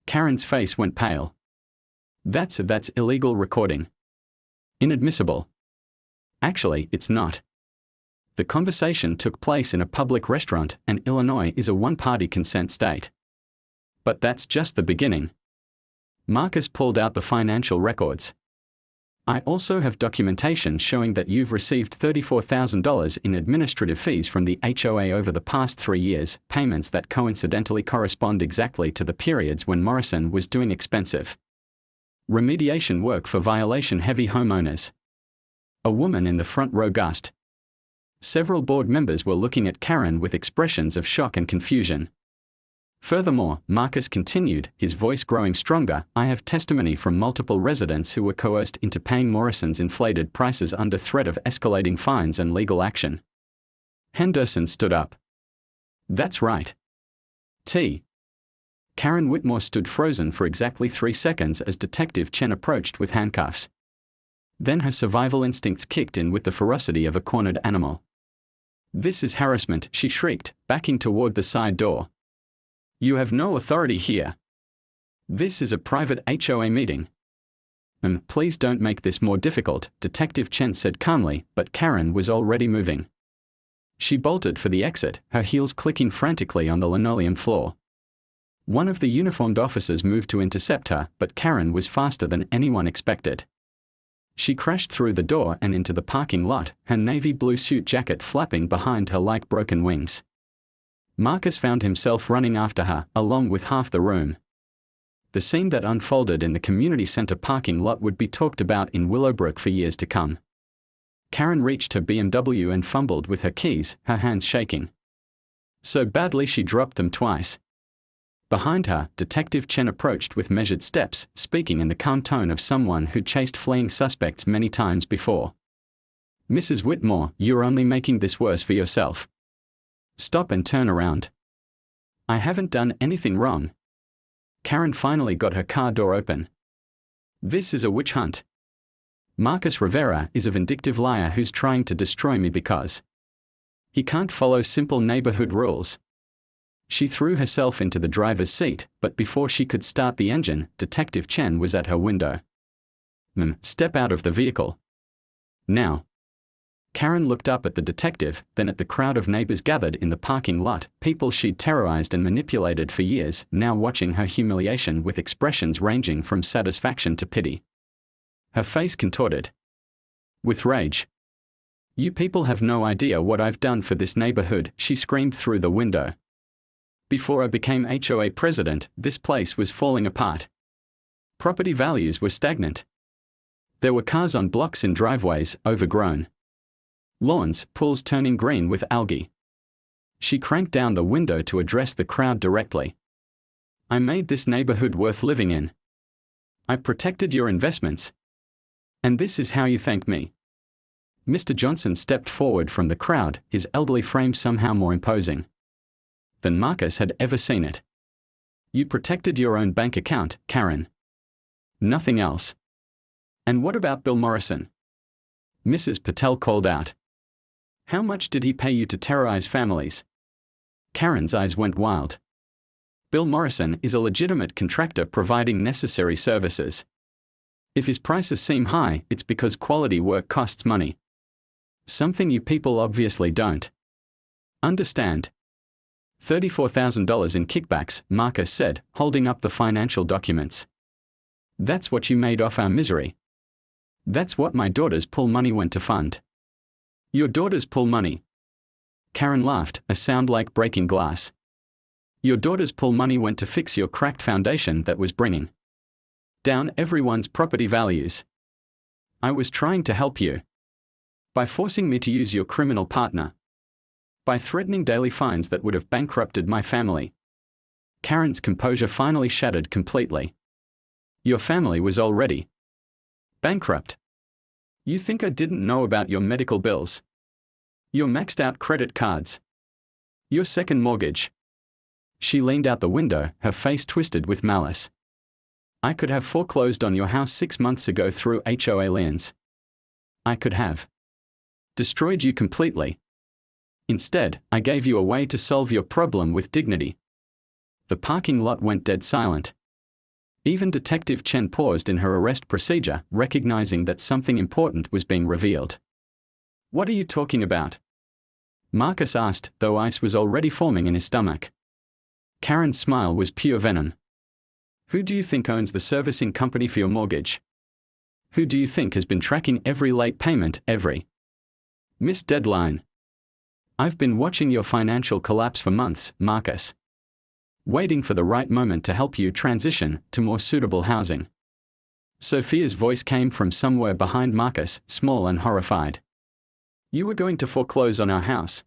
Karen's face went pale. That's illegal recording. Inadmissible. Actually, it's not. The conversation took place in a public restaurant, and Illinois is a one-party consent state. But that's just the beginning. Marcus pulled out the financial records. I also have documentation showing that you've received $34,000 in administrative fees from the HOA over the past 3 years, payments that coincidentally correspond exactly to the periods when Morrison was doing expensive remediation work for violation-heavy homeowners. A woman in the front row gasped. Several board members were looking at Karen with expressions of shock and confusion. Furthermore, Marcus continued, his voice growing stronger, I have testimony from multiple residents who were coerced into paying Morrison's inflated prices under threat of escalating fines and legal action. Henderson stood up. That's right. Karen Whitmore stood frozen for exactly 3 seconds as Detective Chen approached with handcuffs. Then her survival instincts kicked in with the ferocity of a cornered animal. This is harassment, she shrieked, backing toward the side door. You have no authority here. This is a private HOA meeting. Please don't make this more difficult, Detective Chen said calmly, but Karen was already moving. She bolted for the exit, her heels clicking frantically on the linoleum floor. One of the uniformed officers moved to intercept her, but Karen was faster than anyone expected. She crashed through the door and into the parking lot, her navy blue suit jacket flapping behind her like broken wings. Marcus found himself running after her, along with half the room. The scene that unfolded in the community center parking lot would be talked about in Willowbrook for years to come. Karen reached her BMW and fumbled with her keys, her hands shaking so badly she dropped them twice. Behind her, Detective Chen approached with measured steps, speaking in the calm tone of someone who chased fleeing suspects many times before. Mrs. Whitmore, you're only making this worse for yourself. Stop and turn around. I haven't done anything wrong. Karen finally got her car door open. This is a witch hunt. Marcus Rivera is a vindictive liar who's trying to destroy me because he can't follow simple neighborhood rules. She threw herself into the driver's seat, but before she could start the engine, Detective Chen was at her window. Step out of the vehicle. Now. Karen looked up at the detective, then at the crowd of neighbors gathered in the parking lot, people she'd terrorized and manipulated for years, now watching her humiliation with expressions ranging from satisfaction to pity. Her face contorted with rage. You people have no idea what I've done for this neighborhood, she screamed through the window. Before I became HOA president, this place was falling apart. Property values were stagnant. There were cars on blocks in driveways, overgrown. Lawns, pools turning green with algae. She cranked down the window to address the crowd directly. I made this neighborhood worth living in. I protected your investments. And this is how you thank me. Mr. Johnson stepped forward from the crowd, his elderly frame somehow more imposing than Marcus had ever seen it. You protected your own bank account, Karen. Nothing else. And what about Bill Morrison? Mrs. Patel called out. How much did he pay you to terrorize families? Karen's eyes went wild. Bill Morrison is a legitimate contractor providing necessary services. If his prices seem high, it's because quality work costs money. Something you people obviously don't understand. $34,000 in kickbacks, Marcus said, holding up the financial documents. That's what you made off our misery. That's what my daughter's pool money went to fund. Your daughter's pool money? Karen laughed, a sound like breaking glass. Your daughter's pool money went to fix your cracked foundation that was bringing down everyone's property values. I was trying to help you. By forcing me to use your criminal partner. By threatening daily fines that would have bankrupted my family. Karen's composure finally shattered completely. Your family was already bankrupt. You think I didn't know about your medical bills? Your maxed out credit cards? Your second mortgage? She leaned out the window, her face twisted with malice. I could have foreclosed on your house 6 months ago through HOA liens. I could have destroyed you completely. Instead, I gave you a way to solve your problem with dignity. The parking lot went dead silent. Even Detective Chen paused in her arrest procedure, recognizing that something important was being revealed. What are you talking about? Marcus asked, though ice was already forming in his stomach. Karen's smile was pure venom. Who do you think owns the servicing company for your mortgage? Who do you think has been tracking every late payment, every missed deadline? I've been watching your financial collapse for months, Marcus. Waiting for the right moment to help you transition to more suitable housing. Sophia's voice came from somewhere behind Marcus, small and horrified. You were going to foreclose on our house.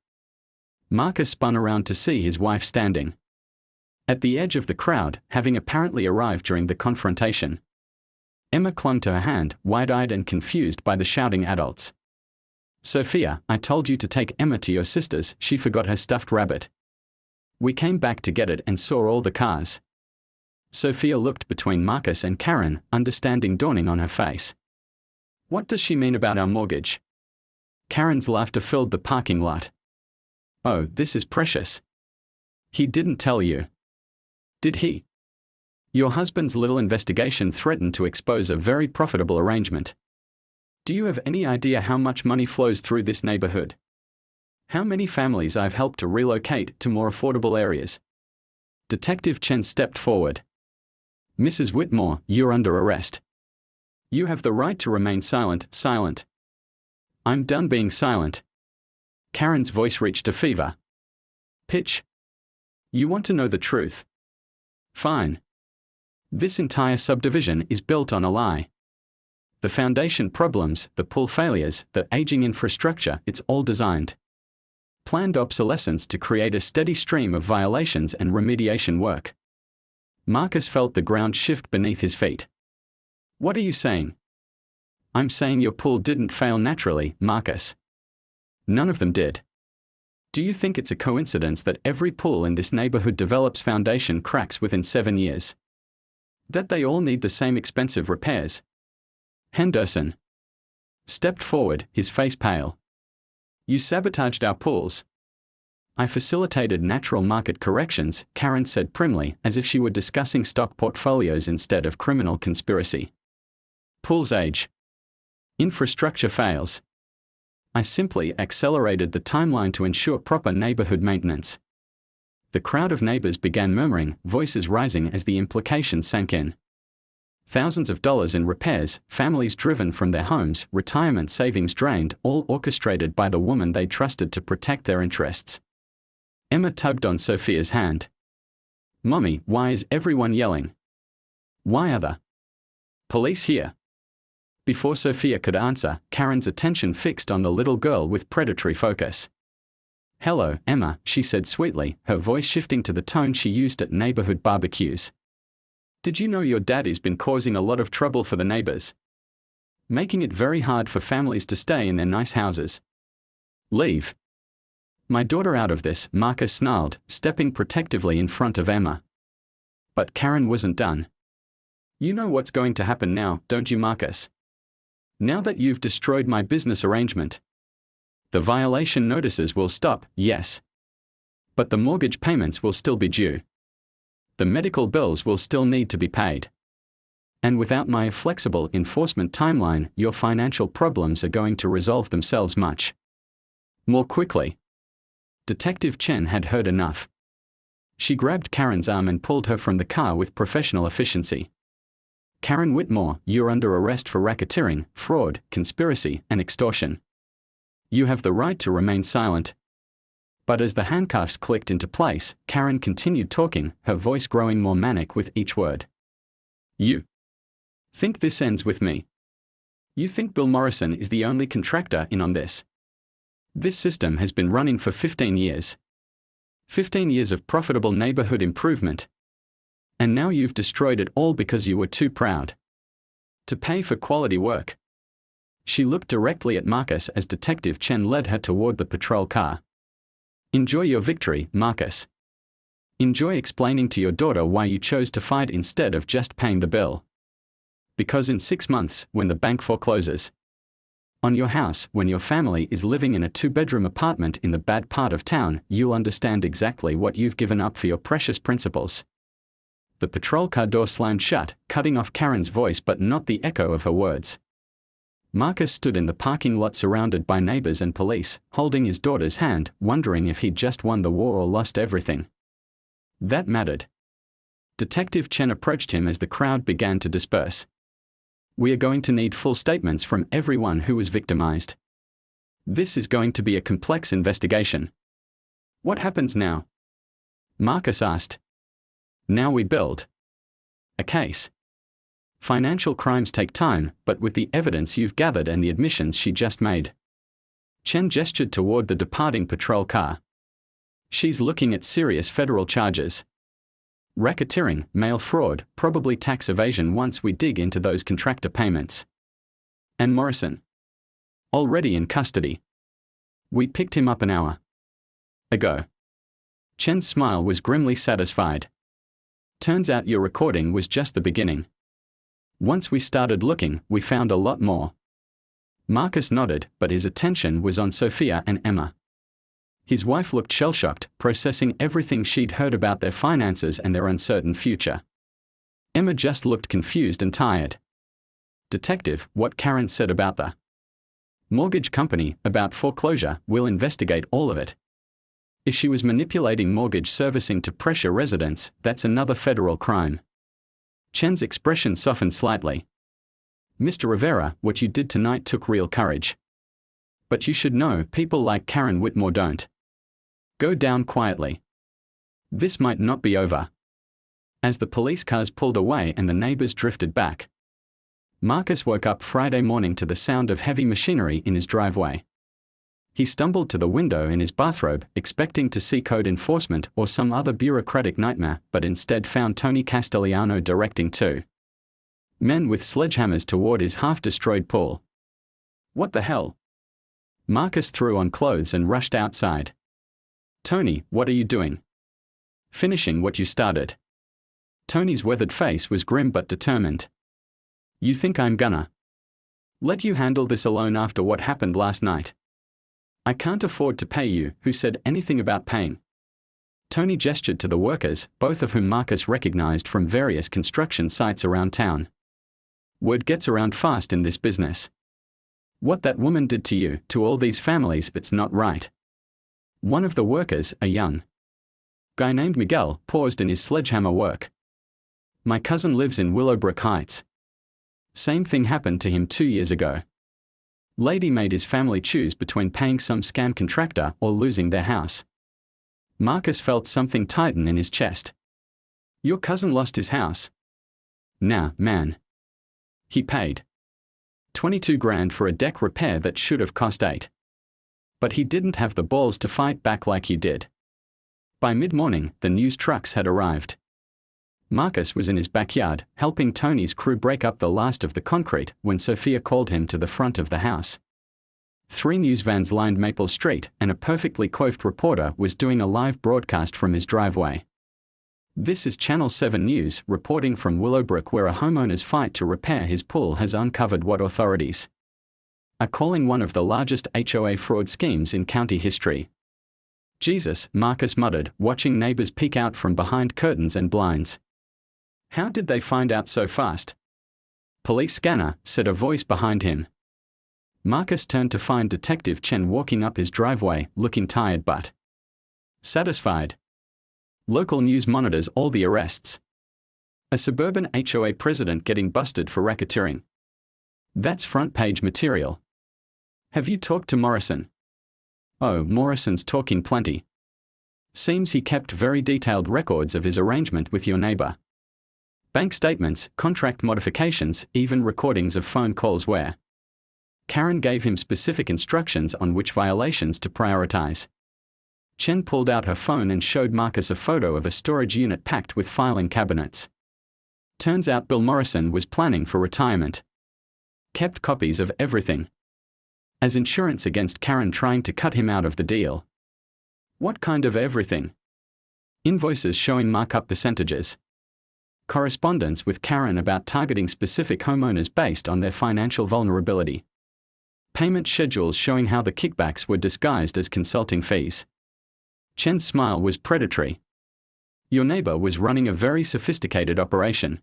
Marcus spun around to see his wife standing at the edge of the crowd, having apparently arrived during the confrontation. Emma clung to her hand, wide-eyed and confused by the shouting adults. Sophia, I told you to take Emma to your sister's, she forgot her stuffed rabbit. We came back to get it and saw all the cars. Sophia looked between Marcus and Karen, understanding dawning on her face. What does she mean about our mortgage? Karen's laughter filled the parking lot. Oh, this is precious. He didn't tell you. Did he? Your husband's little investigation threatened to expose a very profitable arrangement. Do you have any idea how much money flows through this neighborhood? How many families I've helped to relocate to more affordable areas? Detective Chen stepped forward. Mrs. Whitmore, you're under arrest. You have the right to remain silent, silent. I'm done being silent. Karen's voice reached a fever pitch. You want to know the truth? Fine. This entire subdivision is built on a lie. The foundation problems, the pool failures, the aging infrastructure, it's all designed. Planned obsolescence to create a steady stream of violations and remediation work. Marcus felt the ground shift beneath his feet. What are you saying? I'm saying your pool didn't fail naturally, Marcus. None of them did. Do you think it's a coincidence that every pool in this neighborhood develops foundation cracks within 7 years? That they all need the same expensive repairs. Henderson stepped forward, his face pale. You sabotaged our pools. I facilitated natural market corrections, Karen said primly, as if she were discussing stock portfolios instead of criminal conspiracy. Pools age. Infrastructure fails. I simply accelerated the timeline to ensure proper neighborhood maintenance. The crowd of neighbors began murmuring, voices rising as the implication sank in. Thousands of dollars in repairs, families driven from their homes, retirement savings drained, all orchestrated by the woman they trusted to protect their interests. Emma tugged on Sophia's hand. Mommy, why is everyone yelling? Why are the police here? Before Sophia could answer, Karen's attention fixed on the little girl with predatory focus. Hello, Emma, she said sweetly, her voice shifting to the tone she used at neighborhood barbecues. Did you know your daddy's been causing a lot of trouble for the neighbors? Making it very hard for families to stay in their nice houses. Leave my daughter out of this, Marcus snarled, stepping protectively in front of Emma. But Karen wasn't done. You know what's going to happen now, don't you, Marcus? Now that you've destroyed my business arrangement. The violation notices will stop, yes. But the mortgage payments will still be due. The medical bills will still need to be paid. And without my flexible enforcement timeline, your financial problems are going to resolve themselves much more quickly. Detective Chen had heard enough. She grabbed Karen's arm and pulled her from the car with professional efficiency. Karen Whitmore, you're under arrest for racketeering, fraud, conspiracy, and extortion. You have the right to remain silent. But as the handcuffs clicked into place, Karen continued talking, her voice growing more manic with each word. You think this ends with me? You think Bill Morrison is the only contractor in on this? This system has been running for 15 years. 15 years of profitable neighborhood improvement. And now you've destroyed it all because you were too proud to pay for quality work. She looked directly at Marcus as Detective Chen led her toward the patrol car. Enjoy your victory, Marcus. Enjoy explaining to your daughter why you chose to fight instead of just paying the bill. Because in 6 months, when the bank forecloses on your house, when your family is living in a 2-bedroom apartment in the bad part of town, you'll understand exactly what you've given up for your precious principles. The patrol car door slammed shut, cutting off Karen's voice but not the echo of her words. Marcus stood in the parking lot surrounded by neighbors and police, holding his daughter's hand, wondering if he'd just won the war or lost everything that mattered. Detective Chen approached him as the crowd began to disperse. We are going to need full statements from everyone who was victimized. This is going to be a complex investigation. What happens now? Marcus asked. Now we build a case. Financial crimes take time, but with the evidence you've gathered and the admissions she just made. Chen gestured toward the departing patrol car. She's looking at serious federal charges. Racketeering, mail fraud, probably tax evasion once we dig into those contractor payments. And Morrison? Already in custody. We picked him up an hour ago. Chen's smile was grimly satisfied. Turns out your recording was just the beginning. Once we started looking, we found a lot more. Marcus nodded, but his attention was on Sophia and Emma. His wife looked shell-shocked, processing everything she'd heard about their finances and their uncertain future. Emma just looked confused and tired. Detective, what Karen said about the mortgage company, about foreclosure, we'll investigate all of it. If she was manipulating mortgage servicing to pressure residents, that's another federal crime. Chen's expression softened slightly. Mr. Rivera, what you did tonight took real courage. But you should know, people like Karen Whitmore don't go down quietly. This might not be over. As the police cars pulled away and the neighbors drifted back, Marcus woke up Friday morning to the sound of heavy machinery in his driveway. He stumbled to the window in his bathrobe, expecting to see code enforcement or some other bureaucratic nightmare, but instead found Tony Castellano directing 2 men with sledgehammers toward his half-destroyed pool. What the hell? Marcus threw on clothes and rushed outside. Tony, what are you doing? Finishing what you started. Tony's weathered face was grim but determined. You think I'm gonna let you handle this alone after what happened last night? I can't afford to pay you. Who said anything about paying? Tony gestured to the workers, both of whom Marcus recognized from various construction sites around town. Word gets around fast in this business. What that woman did to you, to all these families, it's not right. One of the workers, a young guy named Miguel, paused in his sledgehammer work. My cousin lives in Willowbrook Heights. Same thing happened to him 2 years ago. Lady made his family choose between paying some scam contractor or losing their house. Marcus felt something tighten in his chest. Your cousin lost his house? Nah, man. He paid 22 grand for a deck repair that should have cost 8. But he didn't have the balls to fight back like you did. By mid-morning, the news trucks had arrived. Marcus was in his backyard, helping Tony's crew break up the last of the concrete when Sophia called him to the front of the house. 3 news vans lined Maple Street, and a perfectly coiffed reporter was doing a live broadcast from his driveway. This is Channel 7 News, reporting from Willowbrook, where a homeowner's fight to repair his pool has uncovered what authorities are calling one of the largest HOA fraud schemes in county history. Jesus, Marcus muttered, watching neighbors peek out from behind curtains and blinds. How did they find out so fast? Police scanner, said a voice behind him. Marcus turned to find Detective Chen walking up his driveway, looking tired but satisfied. Local news monitors all the arrests. A suburban HOA president getting busted for racketeering. That's front-page material. Have you talked to Morrison? Oh, Morrison's talking plenty. Seems he kept very detailed records of his arrangement with your neighbor. Bank statements, contract modifications, even recordings of phone calls where Karen gave him specific instructions on which violations to prioritize. Chen pulled out her phone and showed Marcus a photo of a storage unit packed with filing cabinets. Turns out Bill Morrison was planning for retirement. Kept copies of everything as insurance against Karen trying to cut him out of the deal. What kind of everything? Invoices showing markup percentages. Correspondence with Karen about targeting specific homeowners based on their financial vulnerability. Payment schedules showing how the kickbacks were disguised as consulting fees. Chen's smile was predatory. Your neighbor was running a very sophisticated operation.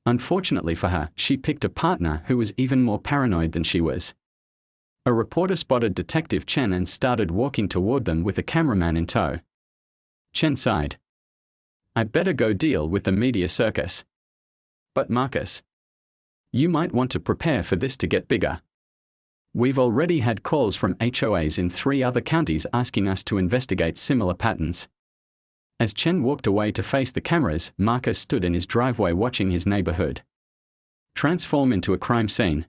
Unfortunately for her, she picked a partner who was even more paranoid than she was. A reporter spotted Detective Chen and started walking toward them with a cameraman in tow. Chen sighed. I'd better go deal with the media circus. But Marcus, you might want to prepare for this to get bigger. We've already had calls from HOAs in 3 other counties asking us to investigate similar patterns. As Chen walked away to face the cameras, Marcus stood in his driveway watching his neighborhood transform into a crime scene.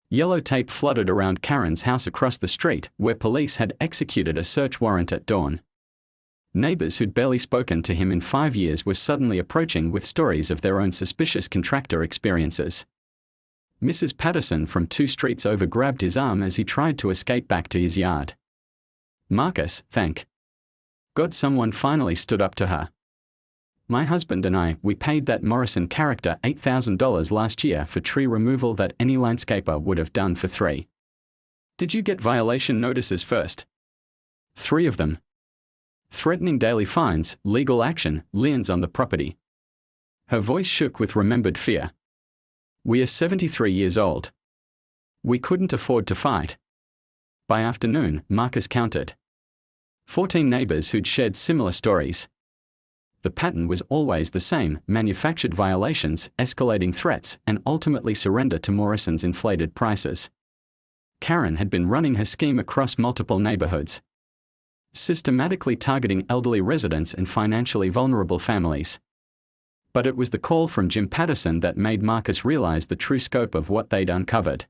Yellow tape flooded around Karen's house across the street, where police had executed a search warrant at dawn. Neighbors who'd barely spoken to him in 5 years were suddenly approaching with stories of their own suspicious contractor experiences. Mrs. Patterson from 2 streets over grabbed his arm as he tried to escape back to his yard. Marcus, thank God someone finally stood up to her. My husband and I, we paid that Morrison character $8,000 last year for tree removal that any landscaper would have done for 3. Did you get violation notices first? 3 of them. Threatening daily fines, legal action, liens on the property. Her voice shook with remembered fear. We are 73 years old. We couldn't afford to fight. By afternoon, Marcus counted 14 neighbors who'd shared similar stories. The pattern was always the same: manufactured violations, escalating threats, and ultimately surrender to Morrison's inflated prices. Karen had been running her scheme across multiple neighborhoods, systematically targeting elderly residents and financially vulnerable families. But it was the call from Jim Patterson that made Marcus realize the true scope of what they'd uncovered.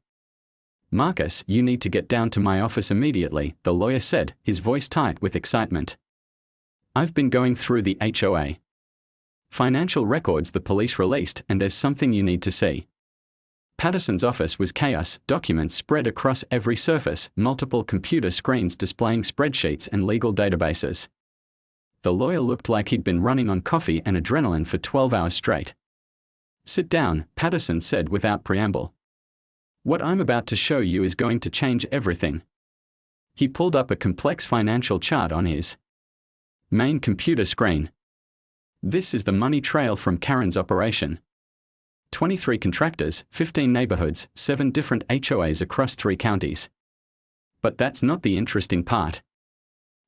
Marcus, you need to get down to my office immediately, the lawyer said, his voice tight with excitement. I've been going through the HOA financial records the police released, and there's something you need to see. Patterson's office was chaos, documents spread across every surface, multiple computer screens displaying spreadsheets and legal databases. The lawyer looked like he'd been running on coffee and adrenaline for 12 hours straight. "Sit down," Patterson said without preamble. "What I'm about to show you is going to change everything." He pulled up a complex financial chart on his main computer screen. "This is the money trail from Karen's operation. 23 contractors, 15 neighborhoods, 7 different HOAs across 3 counties. But that's not the interesting part."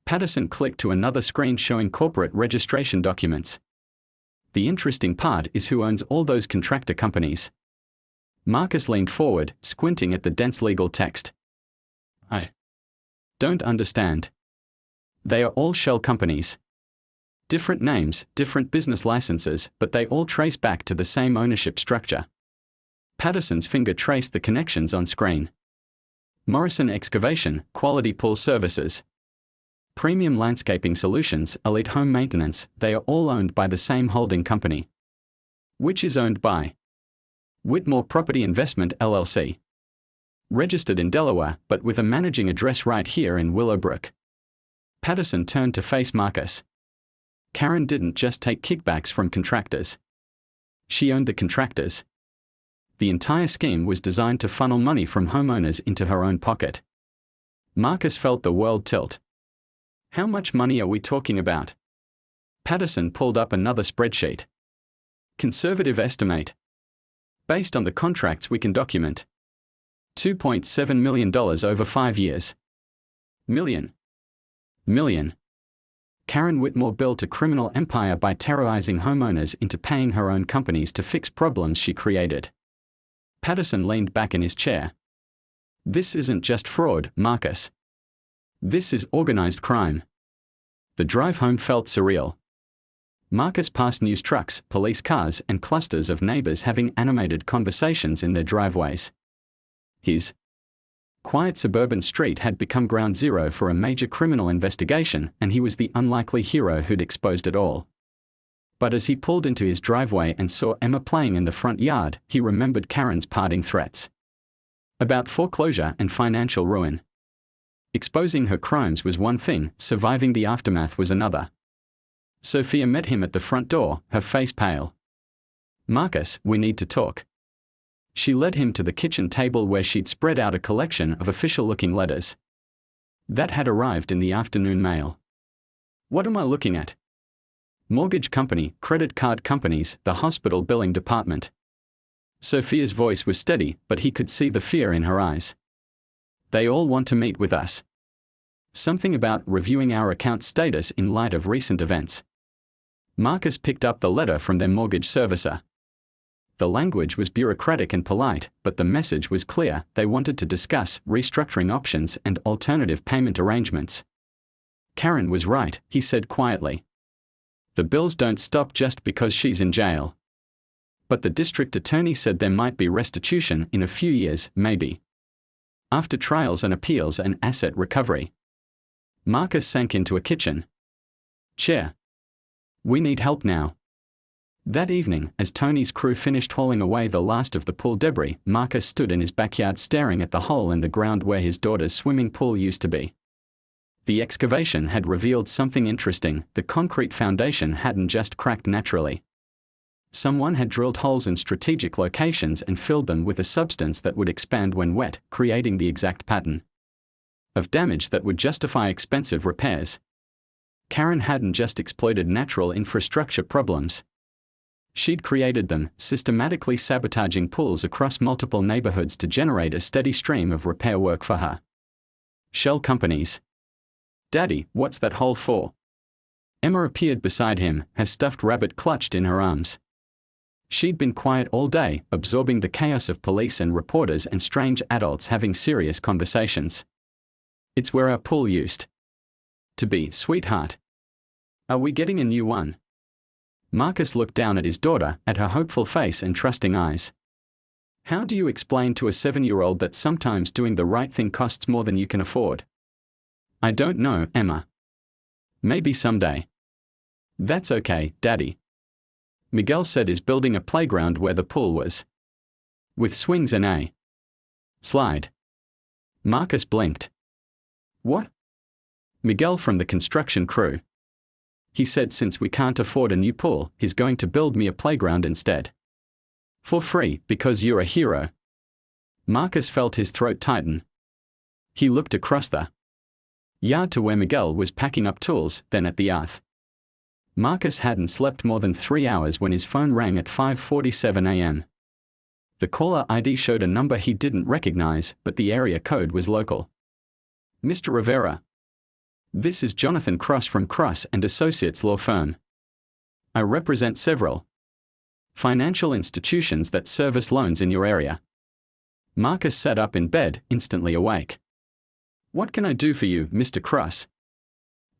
Patterson clicked to another screen showing corporate registration documents. "The interesting part is who owns all those contractor companies." Marcus leaned forward, squinting at the dense legal text. "I don't understand." "They are all shell companies. Different names, different business licenses, but they all trace back to the same ownership structure." Patterson's finger traced the connections on screen. Morrison Excavation, Quality Pool Services, Premium Landscaping Solutions, Elite Home Maintenance, they are all owned by the same holding company, which is owned by Whitmore Property Investment LLC. Registered in Delaware, but with a managing address right here in Willowbrook. Patterson turned to face Marcus. Karen didn't just take kickbacks from contractors. She owned the contractors. The entire scheme was designed to funnel money from homeowners into her own pocket. Marcus felt the world tilt. "How much money are we talking about?" Patterson pulled up another spreadsheet. "Conservative estimate. Based on the contracts we can document. $2.7 million over 5 years. Million. Karen Whitmore built a criminal empire by terrorizing homeowners into paying her own companies to fix problems she created." Patterson leaned back in his chair. "This isn't just fraud, Marcus. This is organized crime." The drive home felt surreal. Marcus passed news trucks, police cars, and clusters of neighbors having animated conversations in their driveways. His quiet suburban street had become ground zero for a major criminal investigation, and he was the unlikely hero who'd exposed it all. But as he pulled into his driveway and saw Emma playing in the front yard, he remembered Karen's parting threats about foreclosure and financial ruin. Exposing her crimes was one thing, surviving the aftermath was another. Sophia met him at the front door, her face pale. "Marcus, we need to talk." She led him to the kitchen table where she'd spread out a collection of official-looking letters that had arrived in the afternoon mail. "What am I looking at?" "Mortgage company, credit card companies, the hospital billing department." Sophia's voice was steady, but he could see the fear in her eyes. "They all want to meet with us. Something about reviewing our account status in light of recent events." Marcus picked up the letter from their mortgage servicer. The language was bureaucratic and polite, but the message was clear. They wanted to discuss restructuring options and alternative payment arrangements. "Karen was right," he said quietly. "The bills don't stop just because she's in jail. But the district attorney said there might be restitution in a few years, maybe. After trials and appeals and asset recovery." Marcus sank into a kitchen chair. "We need help now." That evening, as Tony's crew finished hauling away the last of the pool debris, Marcus stood in his backyard staring at the hole in the ground where his daughter's swimming pool used to be. The excavation had revealed something interesting. The concrete foundation hadn't just cracked naturally. Someone had drilled holes in strategic locations and filled them with a substance that would expand when wet, creating the exact pattern of damage that would justify expensive repairs. Karen hadn't just exploited natural infrastructure problems. She'd created them, systematically sabotaging pools across multiple neighborhoods to generate a steady stream of repair work for her shell companies. "Daddy, what's that hole for?" Emma appeared beside him, her stuffed rabbit clutched in her arms. She'd been quiet all day, absorbing the chaos of police and reporters and strange adults having serious conversations. "It's where our pool used to be, sweetheart. Are we getting a new one?" Marcus looked down at his daughter, at her hopeful face and trusting eyes. "How do you explain to a 7-year-old that sometimes doing the right thing costs more than you can afford?" "I don't know, Emma. Maybe someday." "That's okay, Daddy. Miguel said is building a playground where the pool was. With swings and a slide." Marcus blinked. "What?" "Miguel from the construction crew. He said since we can't afford a new pool, he's going to build me a playground instead. For free, because you're a hero. Marcus felt his throat tighten. He looked across the yard to where Miguel was packing up tools, then at the earth. Marcus hadn't slept more than 3 hours when his phone rang at 5:47 a.m. The caller ID showed a number he didn't recognize, but the area code was local. Mr. Rivera. This is Jonathan Cross from Cross & Associates Law Firm. I represent several financial institutions that service loans in your area. Marcus sat up in bed, instantly awake. What can I do for you, Mr. Cross?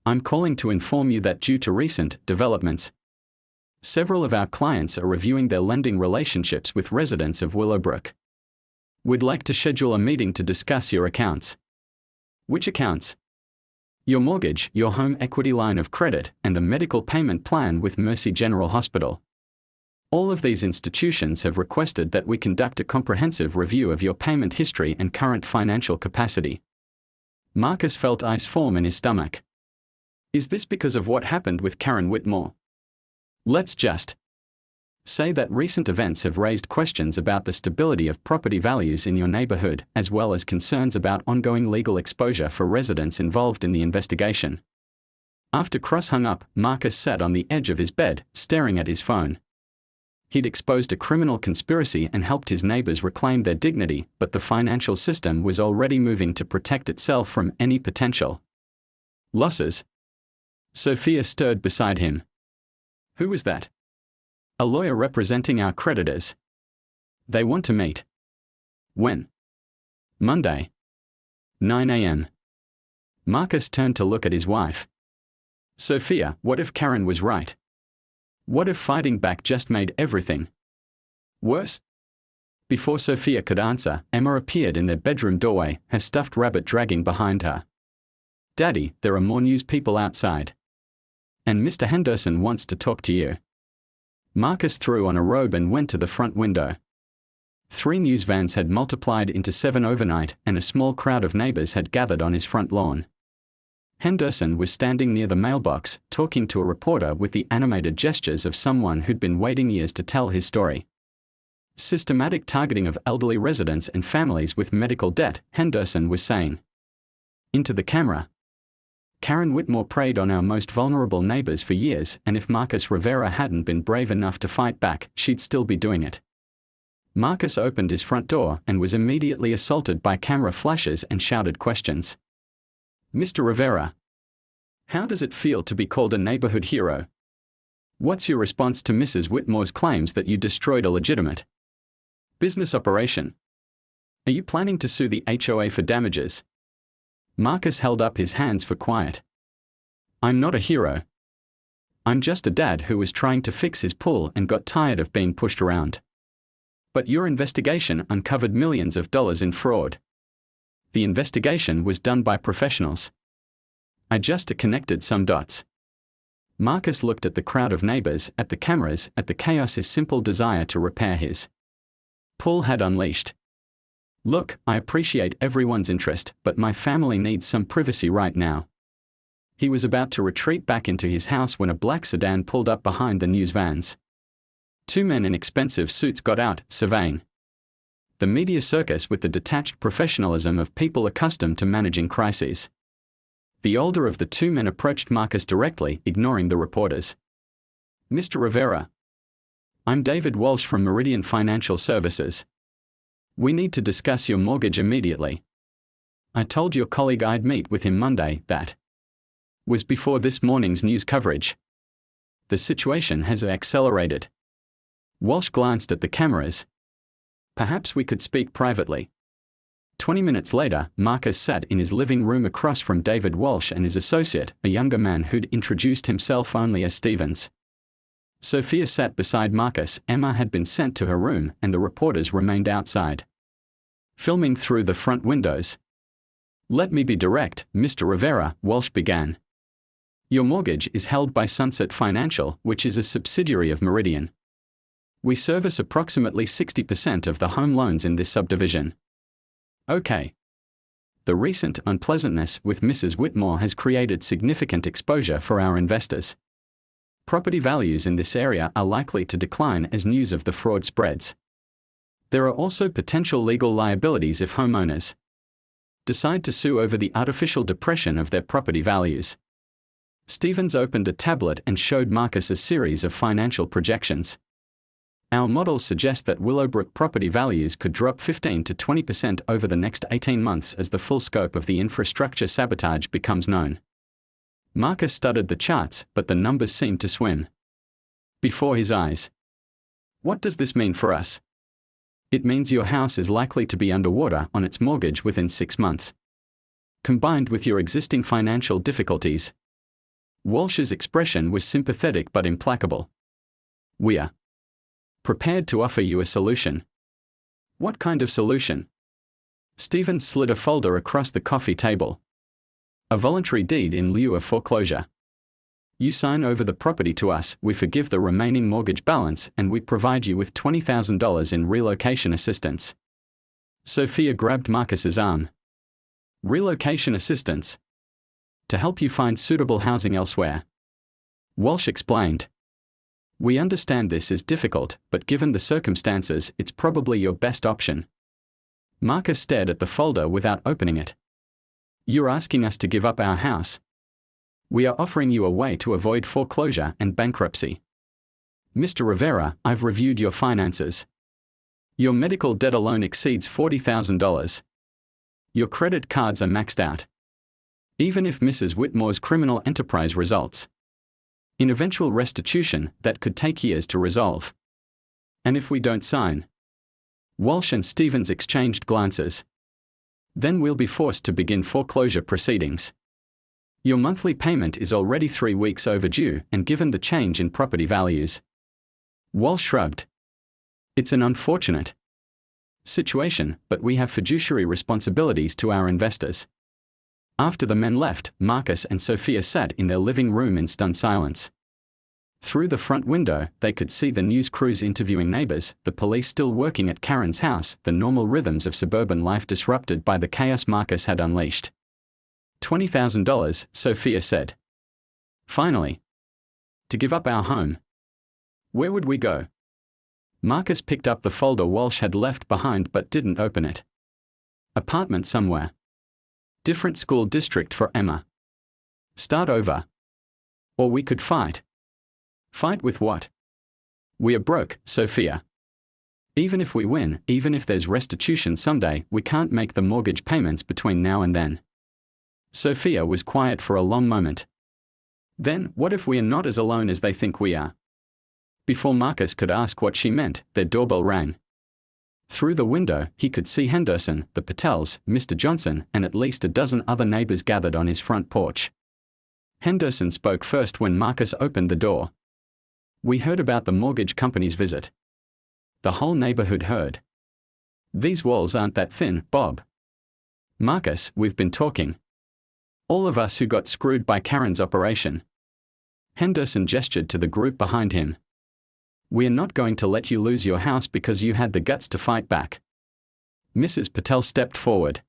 I'm calling to inform you that due to recent developments, several of our clients are reviewing their lending relationships with residents of Willowbrook. We'd like to schedule a meeting to discuss your accounts. Which accounts? Your mortgage, your home equity line of credit, and the medical payment plan with Mercy General Hospital. All of these institutions have requested that we conduct a comprehensive review of your payment history and current financial capacity. Marcus felt ice form in his stomach. Is this because of what happened with Karen Whitmore? Let's just say that recent events have raised questions about the stability of property values in your neighborhood, as well as concerns about ongoing legal exposure for residents involved in the investigation. After Cross hung up, Marcus sat on the edge of his bed, staring at his phone. He'd exposed a criminal conspiracy and helped his neighbors reclaim their dignity, but the financial system was already moving to protect itself from any potential losses. Sophia stirred beside him. Who was that? A lawyer representing our creditors. They want to meet. When? Monday. 9 a.m. Marcus turned to look at his wife. Sophia, what if Karen was right? What if fighting back just made everything worse? Before Sophia could answer, Emma appeared in their bedroom doorway, her stuffed rabbit dragging behind her. Daddy, there are more news people outside. And Mr. Henderson wants to talk to you. Marcus threw on a robe and went to the front window. 3 news vans had multiplied into 7 overnight, and a small crowd of neighbors had gathered on his front lawn. Henderson was standing near the mailbox, talking to a reporter with the animated gestures of someone who'd been waiting years to tell his story. Systematic targeting of elderly residents and families with medical debt, Henderson was saying. Into the camera. Karen Whitmore preyed on our most vulnerable neighbors for years, and if Marcus Rivera hadn't been brave enough to fight back, she'd still be doing it. Marcus opened his front door and was immediately assaulted by camera flashes and shouted questions. Mr. Rivera, how does it feel to be called a neighborhood hero? What's your response to Mrs. Whitmore's claims that you destroyed a legitimate business operation? Are you planning to sue the HOA for damages? Marcus held up his hands for quiet. I'm not a hero. I'm just a dad who was trying to fix his pool and got tired of being pushed around. But your investigation uncovered millions of dollars in fraud. The investigation was done by professionals. I just connected some dots. Marcus looked at the crowd of neighbors, at the cameras, at the chaos his simple desire to repair his pool had unleashed. Look, I appreciate everyone's interest, but my family needs some privacy right now. He was about to retreat back into his house when a black sedan pulled up behind the news vans. 2 men in expensive suits got out, surveying the media circus with the detached professionalism of people accustomed to managing crises. The older of the 2 men approached Marcus directly, ignoring the reporters. Mr. Rivera. I'm David Walsh from Meridian Financial Services. We need to discuss your mortgage immediately. I told your colleague I'd meet with him Monday. That was before this morning's news coverage. The situation has accelerated. Walsh glanced at the cameras. Perhaps we could speak privately. 20 minutes later, Marcus sat in his living room across from David Walsh and his associate, a younger man who'd introduced himself only as Stevens. Sophia sat beside Marcus. Emma had been sent to her room, and the reporters remained outside, filming through the front windows. Let me be direct, Mr. Rivera, Walsh began. Your mortgage is held by Sunset Financial, which is a subsidiary of Meridian. We service approximately 60% of the home loans in this subdivision. Okay. The recent unpleasantness with Mrs. Whitmore has created significant exposure for our investors. Property values in this area are likely to decline as news of the fraud spreads. There are also potential legal liabilities if homeowners decide to sue over the artificial depression of their property values. Stevens opened a tablet and showed Marcus a series of financial projections. Our models suggest that Willowbrook property values could drop 15 to 20% over the next 18 months as the full scope of the infrastructure sabotage becomes known. Marcus studied the charts, but the numbers seemed to swim before his eyes. What does this mean for us? It means your house is likely to be underwater on its mortgage within 6 months. Combined with your existing financial difficulties. Walsh's expression was sympathetic but implacable. We are prepared to offer you a solution. What kind of solution? Stevens slid a folder across the coffee table. A voluntary deed in lieu of foreclosure. You sign over the property to us, we forgive the remaining mortgage balance, and we provide you with $20,000 in relocation assistance. Sophia grabbed Marcus's arm. Relocation assistance? To help you find suitable housing elsewhere. Walsh explained. We understand this is difficult, but given the circumstances, it's probably your best option. Marcus stared at the folder without opening it. You're asking us to give up our house. We are offering you a way to avoid foreclosure and bankruptcy. Mr. Rivera, I've reviewed your finances. Your medical debt alone exceeds $40,000. Your credit cards are maxed out. Even if Mrs. Whitmore's criminal enterprise results in eventual restitution, that could take years to resolve. And if we don't sign? Walsh and Stevens exchanged glances. Then we'll be forced to begin foreclosure proceedings. Your monthly payment is already 3 weeks overdue, and given the change in property values. Walsh shrugged. It's an unfortunate situation, but we have fiduciary responsibilities to our investors. After the men left, Marcus and Sophia sat in their living room in stunned silence. Through the front window, they could see the news crews interviewing neighbors, the police still working at Karen's house, the normal rhythms of suburban life disrupted by the chaos Marcus had unleashed. $20,000, Sophia said. Finally. To give up our home. Where would we go? Marcus picked up the folder Walsh had left behind but didn't open it. Apartment somewhere. Different school district for Emma. Start over. Or we could fight. Fight with what? We are broke, Sophia. Even if we win, even if there's restitution someday, we can't make the mortgage payments between now and then. Sophia was quiet for a long moment. Then, what if we are not as alone as they think we are? Before Marcus could ask what she meant, their doorbell rang. Through the window, he could see Henderson, the Patels, Mr. Johnson, and at least a dozen other neighbors gathered on his front porch. Henderson spoke first when Marcus opened the door. We heard about the mortgage company's visit. The whole neighborhood heard. These walls aren't that thin, Bob. Marcus, we've been talking. All of us who got screwed by Karen's operation. Henderson gestured to the group behind him. We are not going to let you lose your house because you had the guts to fight back. Mrs. Patel stepped forward.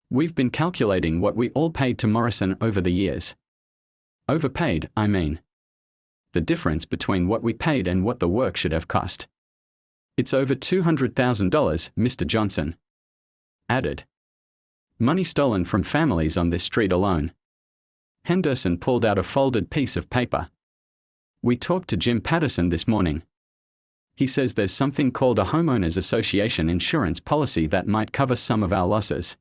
We've been calculating what we all paid to Morrison over the years. Overpaid, I mean. The difference between what we paid and what the work should have cost. It's over $200,000, Mr. Johnson added. Money stolen from families on this street alone. Henderson pulled out a folded piece of paper. We talked to Jim Patterson this morning. He says there's something called a homeowners association insurance policy that might cover some of our losses.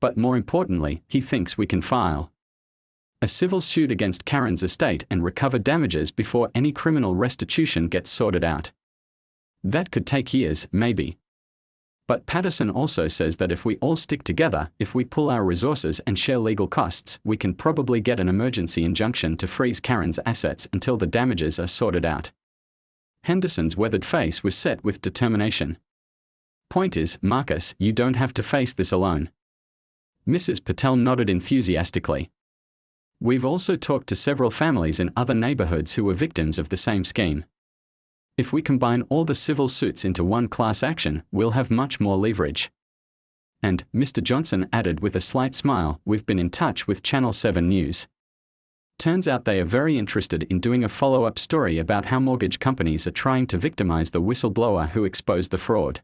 But more importantly, he thinks we can file a civil suit against Karen's estate and recover damages before any criminal restitution gets sorted out. That could take years, maybe. But Patterson also says that if we all stick together, if we pool our resources and share legal costs, we can probably get an emergency injunction to freeze Karen's assets until the damages are sorted out. Henderson's weathered face was set with determination. Point is, Marcus, you don't have to face this alone. Mrs. Patel nodded enthusiastically. We've also talked to several families in other neighborhoods who were victims of the same scheme. If we combine all the civil suits into one class action, we'll have much more leverage. And, Mr. Johnson added with a slight smile, we've been in touch with Channel 7 News. Turns out they are very interested in doing a follow-up story about how mortgage companies are trying to victimize the whistleblower who exposed the fraud.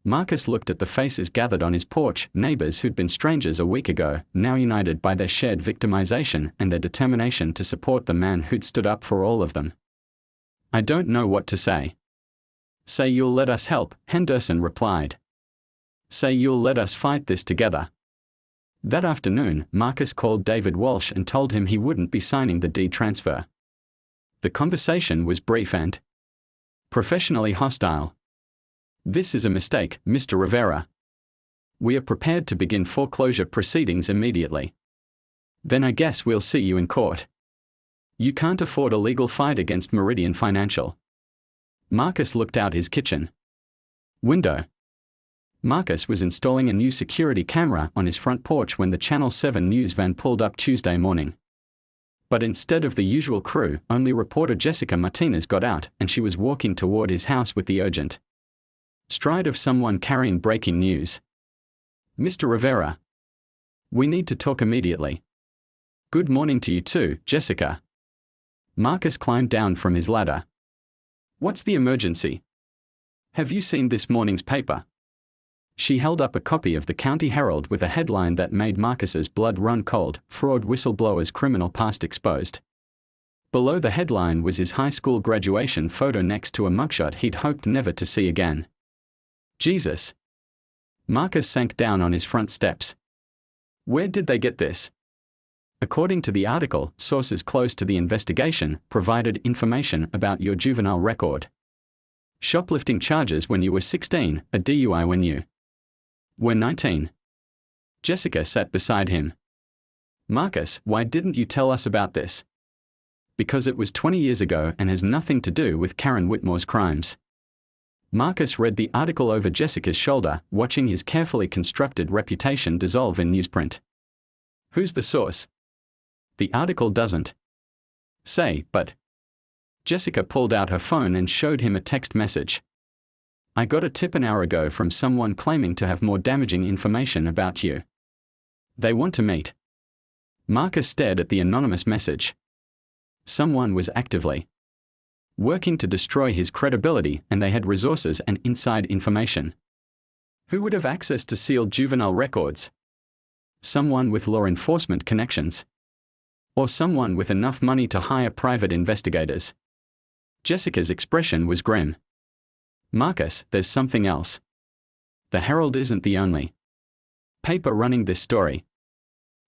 Marcus looked at the faces gathered on his porch, neighbors who'd been strangers a week ago, now united by their shared victimization and their determination to support the man who'd stood up for all of them. "I don't know what to say." "Say you'll let us help," Henderson replied. "Say you'll let us fight this together." That afternoon, Marcus called David Walsh and told him he wouldn't be signing the deed transfer. The conversation was brief and professionally hostile. "This is a mistake, Mr. Rivera. We are prepared to begin foreclosure proceedings immediately." "Then I guess we'll see you in court. You can't afford a legal fight against Meridian Financial." Marcus looked out his kitchen window. Marcus was installing a new security camera on his front porch when the Channel 7 news van pulled up Tuesday morning. But instead of the usual crew, only reporter Jessica Martinez got out, and she was walking toward his house with the urgent stride of someone carrying breaking news. "Mr. Rivera, we need to talk immediately." "Good morning to you too, Jessica." Marcus climbed down from his ladder. "What's the emergency? Have you seen this morning's paper?" She held up a copy of the County Herald with a headline that made Marcus's blood run cold: "Fraud Whistleblower's Criminal Past Exposed." Below the headline was his high school graduation photo next to a mugshot he'd hoped never to see again. Jesus! Marcus sank down on his front steps. Where did they get this? According to the article, sources close to the investigation provided information about your juvenile record. Shoplifting charges when you were 16, a DUI when you were 19. Jessica sat beside him. "Marcus, why didn't you tell us about this?" "Because it was 20 years ago and has nothing to do with Karen Whitmore's crimes." Marcus read the article over Jessica's shoulder, watching his carefully constructed reputation dissolve in newsprint. "Who's the source?" "The article doesn't say, but..." Jessica pulled out her phone and showed him a text message. "I got a tip an hour ago from someone claiming to have more damaging information about you. They want to meet." Marcus stared at the anonymous message. Someone was actively working to destroy his credibility, and they had resources and inside information. Who would have access to sealed juvenile records? Someone with law enforcement connections. Or someone with enough money to hire private investigators. Jessica's expression was grim. "Marcus, there's something else. The Herald isn't the only paper running this story.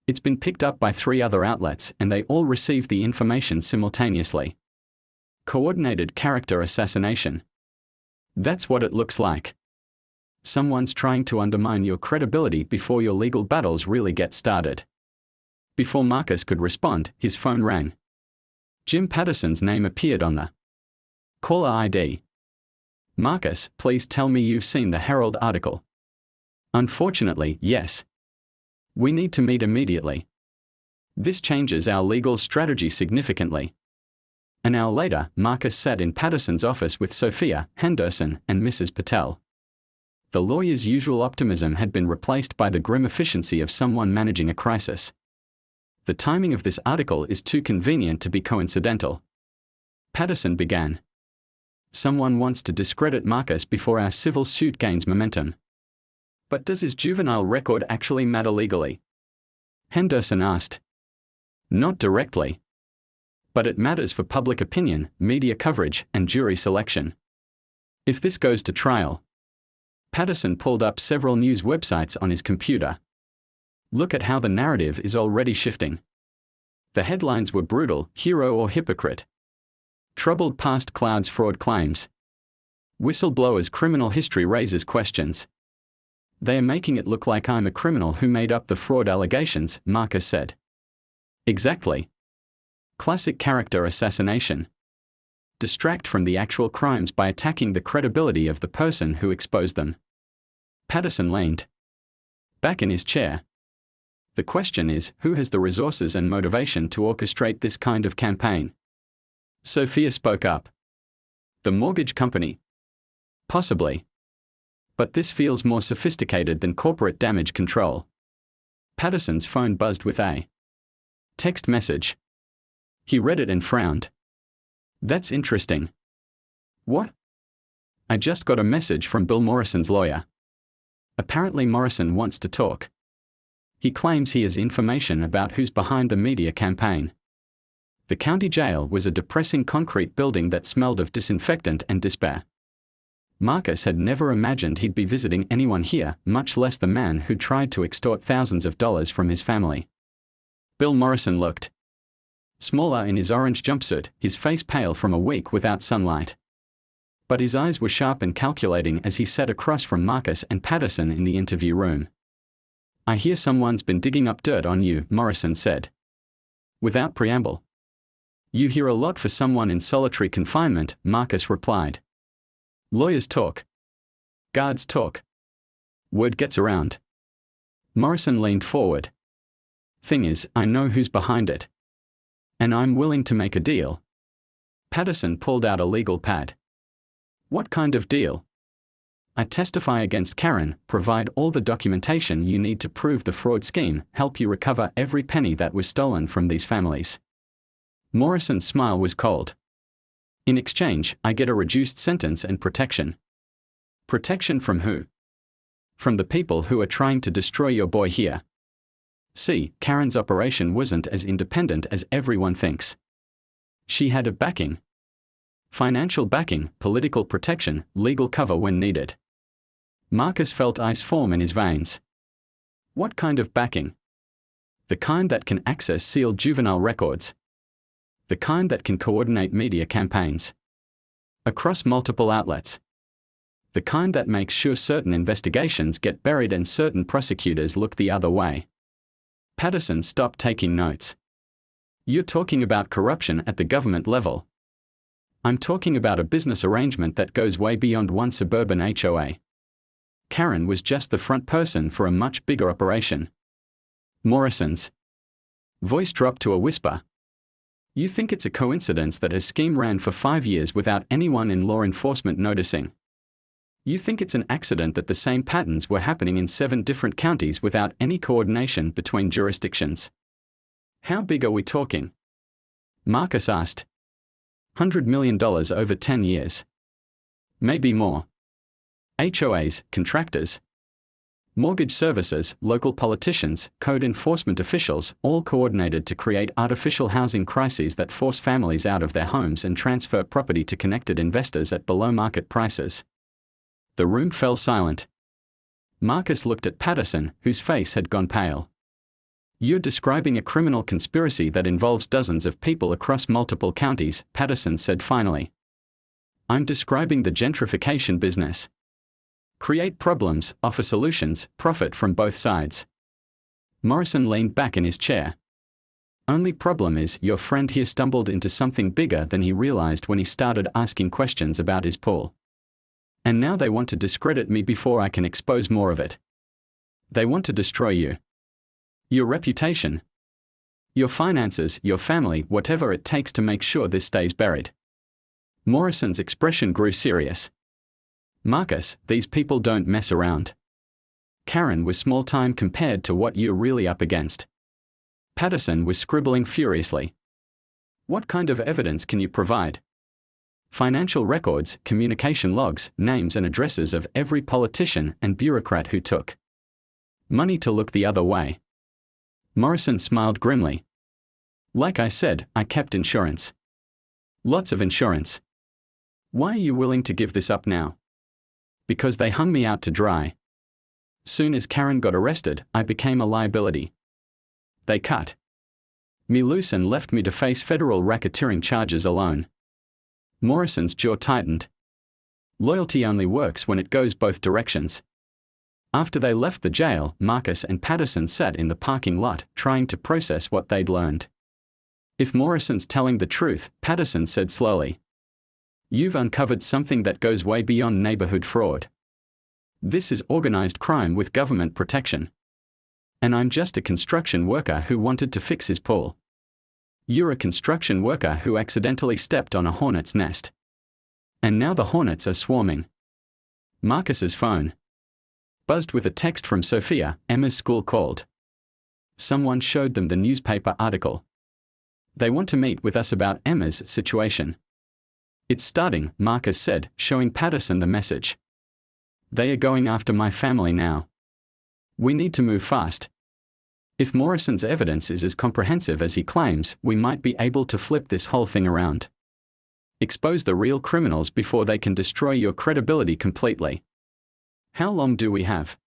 It's been picked up by 3 other outlets, and they all received the information simultaneously. Coordinated character assassination. That's what it looks like. Someone's trying to undermine your credibility before your legal battles really get started." Before Marcus could respond, his phone rang. Jim Patterson's name appeared on the caller ID. "Marcus, please tell me you've seen the Herald article." "Unfortunately, yes. We need to meet immediately. This changes our legal strategy significantly." An hour later, Marcus sat in Patterson's office with Sophia, Henderson, and Mrs. Patel. The lawyer's usual optimism had been replaced by the grim efficiency of someone managing a crisis. "The timing of this article is too convenient to be coincidental," Patterson began. "Someone wants to discredit Marcus before our civil suit gains momentum." "But does his juvenile record actually matter legally?" Henderson asked. "Not directly. But it matters for public opinion, media coverage, and jury selection. If this goes to trial..." Patterson pulled up several news websites on his computer. "Look at how the narrative is already shifting. The headlines were brutal: hero or hypocrite. Troubled past clouds fraud claims. Whistleblower's criminal history raises questions. They are making it look like I'm a criminal who made up the fraud allegations," Marcus said. "Exactly. Classic character assassination. Distract from the actual crimes by attacking the credibility of the person who exposed them." Patterson leaned back in his chair. "The question is, who has the resources and motivation to orchestrate this kind of campaign?" Sophia spoke up. "The mortgage company. Possibly. But this feels more sophisticated than corporate damage control." Patterson's phone buzzed with a text message. He read it and frowned. That's interesting. What? I just got a message from Bill Morrison's lawyer. Apparently Morrison wants to talk. He claims he has information about who's behind the media campaign. The county jail was a depressing concrete building that smelled of disinfectant and despair. Marcus had never imagined he'd be visiting anyone here, much less the man who tried to extort thousands of dollars from his family. Bill Morrison looked smaller in his orange jumpsuit, his face pale from a week without sunlight. But his eyes were sharp and calculating as he sat across from Marcus and Patterson in the interview room. I hear someone's been digging up dirt on you, Morrison said. Without preamble. You hear a lot for someone in solitary confinement, Marcus replied. Lawyers talk. Guards talk. Word gets around. Morrison leaned forward. Thing is, I know who's behind it. And I'm willing to make a deal. Patterson pulled out a legal pad. What kind of deal? I testify against Karen, provide all the documentation you need to prove the fraud scheme, help you recover every penny that was stolen from these families. Morrison's smile was cold. In exchange, I get a reduced sentence and protection. Protection from who? From the people who are trying to destroy your boy here. See, Karen's operation wasn't as independent as everyone thinks. She had a backing. Financial backing, political protection, legal cover when needed. Marcus felt ice form in his veins. What kind of backing? The kind that can access sealed juvenile records. The kind that can coordinate media campaigns across multiple outlets. The kind that makes sure certain investigations get buried and certain prosecutors look the other way. Patterson stopped taking notes. You're talking about corruption at the government level. I'm talking about a business arrangement that goes way beyond one suburban HOA. Karen was just the front person for a much bigger operation. Morrison's voice dropped to a whisper. You think it's a coincidence that her scheme ran for 5 years without anyone in law enforcement noticing? You think it's an accident that the same patterns were happening in 7 different counties without any coordination between jurisdictions? How big are we talking? Marcus asked. $100 million over 10 years. Maybe more. HOAs, contractors, mortgage services, local politicians, code enforcement officials, all coordinated to create artificial housing crises that force families out of their homes and transfer property to connected investors at below-market prices. The room fell silent. Marcus looked at Patterson, whose face had gone pale. You're describing a criminal conspiracy that involves dozens of people across multiple counties, Patterson said finally. I'm describing the gentrification business. Create problems, offer solutions, profit from both sides. Morrison leaned back in his chair. Only problem is, your friend here stumbled into something bigger than he realized when he started asking questions about his pool. And now they want to discredit me before I can expose more of it. They want to destroy you. Your reputation. Your finances, your family, whatever it takes to make sure this stays buried. Morrison's expression grew serious. Marcus, these people don't mess around. Karen was small time compared to what you're really up against. Patterson was scribbling furiously. What kind of evidence can you provide? Financial records, communication logs, names and addresses of every politician and bureaucrat who took money to look the other way. Morrison smiled grimly. Like I said, I kept insurance. Lots of insurance. Why are you willing to give this up now? Because they hung me out to dry. Soon as Karen got arrested, I became a liability. They cut me loose and left me to face federal racketeering charges alone. Morrison's jaw tightened. Loyalty only works when it goes both directions. After they left the jail, Marcus and Patterson sat in the parking lot, trying to process what they'd learned. If Morrison's telling the truth, Patterson said slowly, you've uncovered something that goes way beyond neighborhood fraud. This is organized crime with government protection. And I'm just a construction worker who wanted to fix his pool. You're a construction worker who accidentally stepped on a hornet's nest. And now the hornets are swarming. Marcus's phone buzzed with a text from Sophia, Emma's school called. Someone showed them the newspaper article. They want to meet with us about Emma's situation. It's starting, Marcus said, showing Patterson the message. They are going after my family now. We need to move fast. If Morrison's evidence is as comprehensive as he claims, we might be able to flip this whole thing around. Expose the real criminals before they can destroy your credibility completely. How long do we have?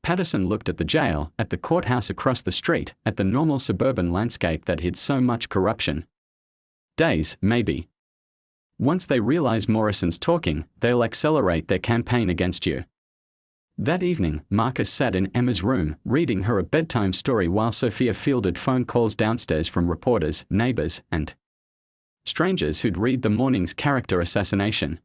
Patterson looked at the jail, at the courthouse across the street, at the normal suburban landscape that hid so much corruption. Days, maybe. Once they realize Morrison's talking, they'll accelerate their campaign against you. That evening, Marcus sat in Emma's room, reading her a bedtime story while Sophia fielded phone calls downstairs from reporters, neighbors, and strangers who'd read the morning's character assassination.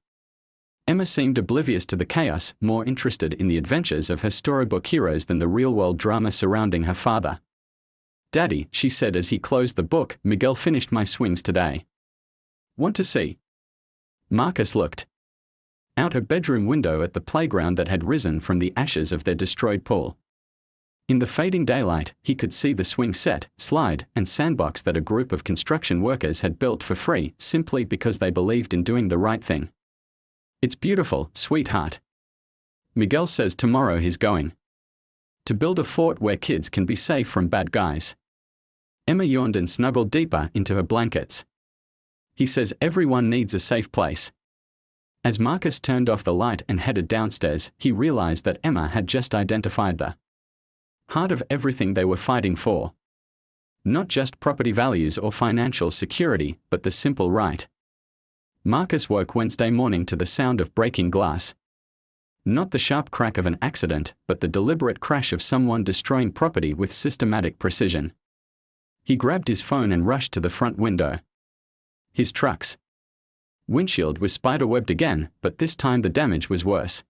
Emma seemed oblivious to the chaos, more interested in the adventures of her storybook heroes than the real-world drama surrounding her father. "Daddy," she said as he closed the book, "Miguel finished my swings today. Want to see?" Marcus looked out her bedroom window at the playground that had risen from the ashes of their destroyed pool. In the fading daylight, he could see the swing set, slide, and sandbox that a group of construction workers had built for free, simply because they believed in doing the right thing. "It's beautiful, sweetheart. Miguel says tomorrow he's going to build a fort where kids can be safe from bad guys." Emma yawned and snuggled deeper into her blankets. "He says everyone needs a safe place." As Marcus turned off the light and headed downstairs, he realized that Emma had just identified the heart of everything they were fighting for. Not just property values or financial security, but the simple right. Marcus woke Wednesday morning to the sound of breaking glass. Not the sharp crack of an accident, but the deliberate crash of someone destroying property with systematic precision. He grabbed his phone and rushed to the front window. His truck's windshield was spiderwebbed again, but this time the damage was worse.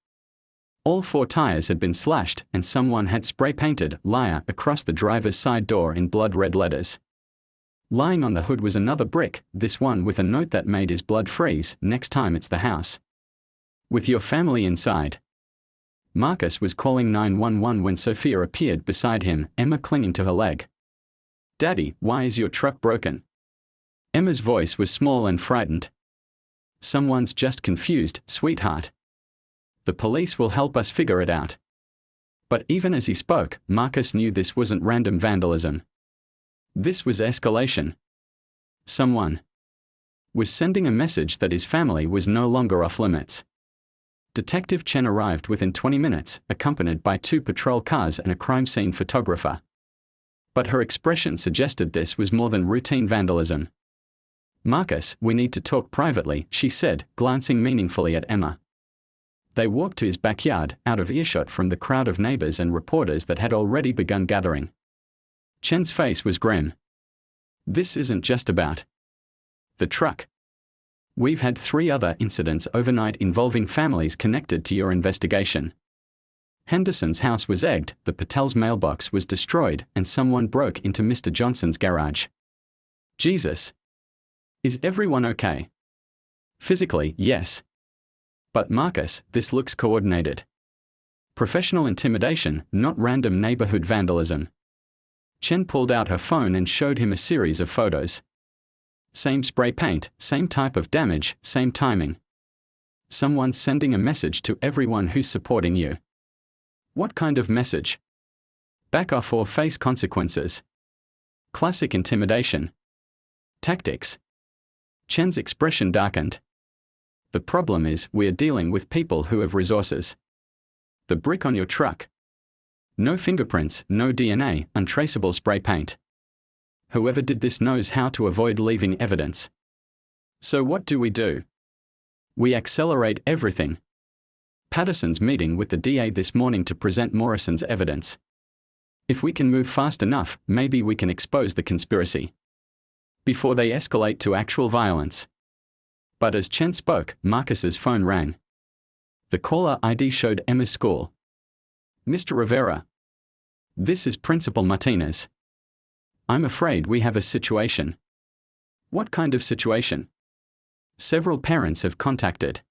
All 4 tires had been slashed, and someone had spray-painted "liar" across the driver's side door in blood-red letters. Lying on the hood was another brick, this one with a note that made his blood freeze, "Next time it's the house with your family inside." Marcus was calling 911 when Sophia appeared beside him, Emma clinging to her leg. "Daddy, why is your truck broken?" Emma's voice was small and frightened. "Someone's just confused, sweetheart. The police will help us figure it out." But even as he spoke, Marcus knew this wasn't random vandalism. This was escalation. Someone was sending a message that his family was no longer off limits. Detective Chen arrived within 20 minutes, accompanied by 2 patrol cars and a crime scene photographer. But her expression suggested this was more than routine vandalism. "Marcus, we need to talk privately," she said, glancing meaningfully at Emma. They walked to his backyard, out of earshot from the crowd of neighbors and reporters that had already begun gathering. Chen's face was grim. "This isn't just about the truck. We've had 3 other incidents overnight involving families connected to your investigation. Henderson's house was egged, the Patel's mailbox was destroyed, and someone broke into Mr. Johnson's garage." Jesus. "Is everyone okay?" "Physically, yes. But Marcus, this looks coordinated. Professional intimidation, not random neighborhood vandalism." Chen pulled out her phone and showed him a series of photos. Same spray paint, same type of damage, same timing. Someone's sending a message to everyone who's supporting you. What kind of message? Back off or face consequences. Classic intimidation tactics. Chen's expression darkened. "The problem is, we're dealing with people who have resources. The brick on your truck. No fingerprints, no DNA, untraceable spray paint. Whoever did this knows how to avoid leaving evidence. So what do? We accelerate everything. Patterson's meeting with the DA this morning to present Morrison's evidence. If we can move fast enough, maybe we can expose the conspiracy before they escalate to actual violence." But as Chen spoke, Marcus's phone rang. The caller ID showed Emma's school. "Mr. Rivera. This is Principal Martinez. I'm afraid we have a situation." "What kind of situation?" "Several parents have contacted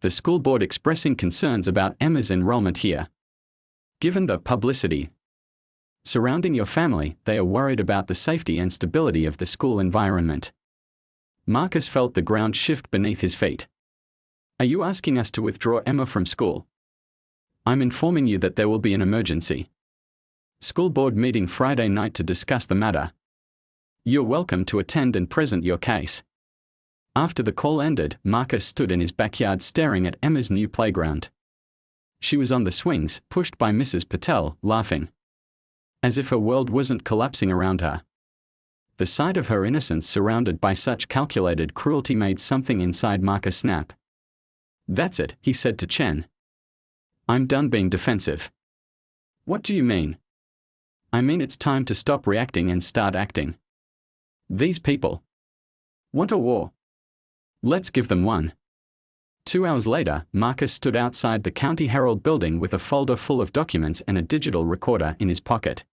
the school board expressing concerns about Emma's enrollment here. Given the publicity Surrounding your family, they are worried about the safety and stability of the school environment. Marcus felt the ground shift beneath his feet. Are you asking us to withdraw Emma from school? I'm informing you that there will be an emergency school board meeting Friday night to discuss the matter. You're welcome to attend and present your case. After the call ended, Marcus stood in his backyard staring at Emma's new playground. She was on the swings, pushed by Mrs. Patel, laughing. As if her world wasn't collapsing around her. The sight of her innocence surrounded by such calculated cruelty made something inside Marcus snap. That's it, he said to Chen. I'm done being defensive. What do you mean? I mean it's time to stop reacting and start acting. These people want a war. Let's give them one. 2 hours later, Marcus stood outside the County Herald building with a folder full of documents and a digital recorder in his pocket.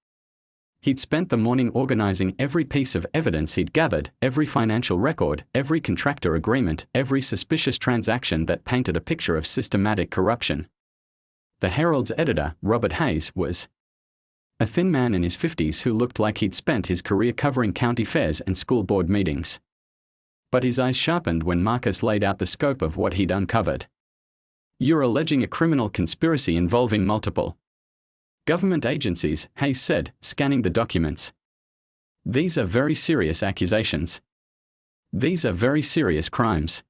He'd spent the morning organizing every piece of evidence he'd gathered, every financial record, every contractor agreement, every suspicious transaction that painted a picture of systematic corruption. The Herald's editor, Robert Hayes, was a thin man in his 50s who looked like he'd spent his career covering county fairs and school board meetings. But his eyes sharpened when Marcus laid out the scope of what he'd uncovered. You're alleging a criminal conspiracy involving multiple government agencies, Hayes said, scanning the documents. These are very serious accusations. These are very serious crimes.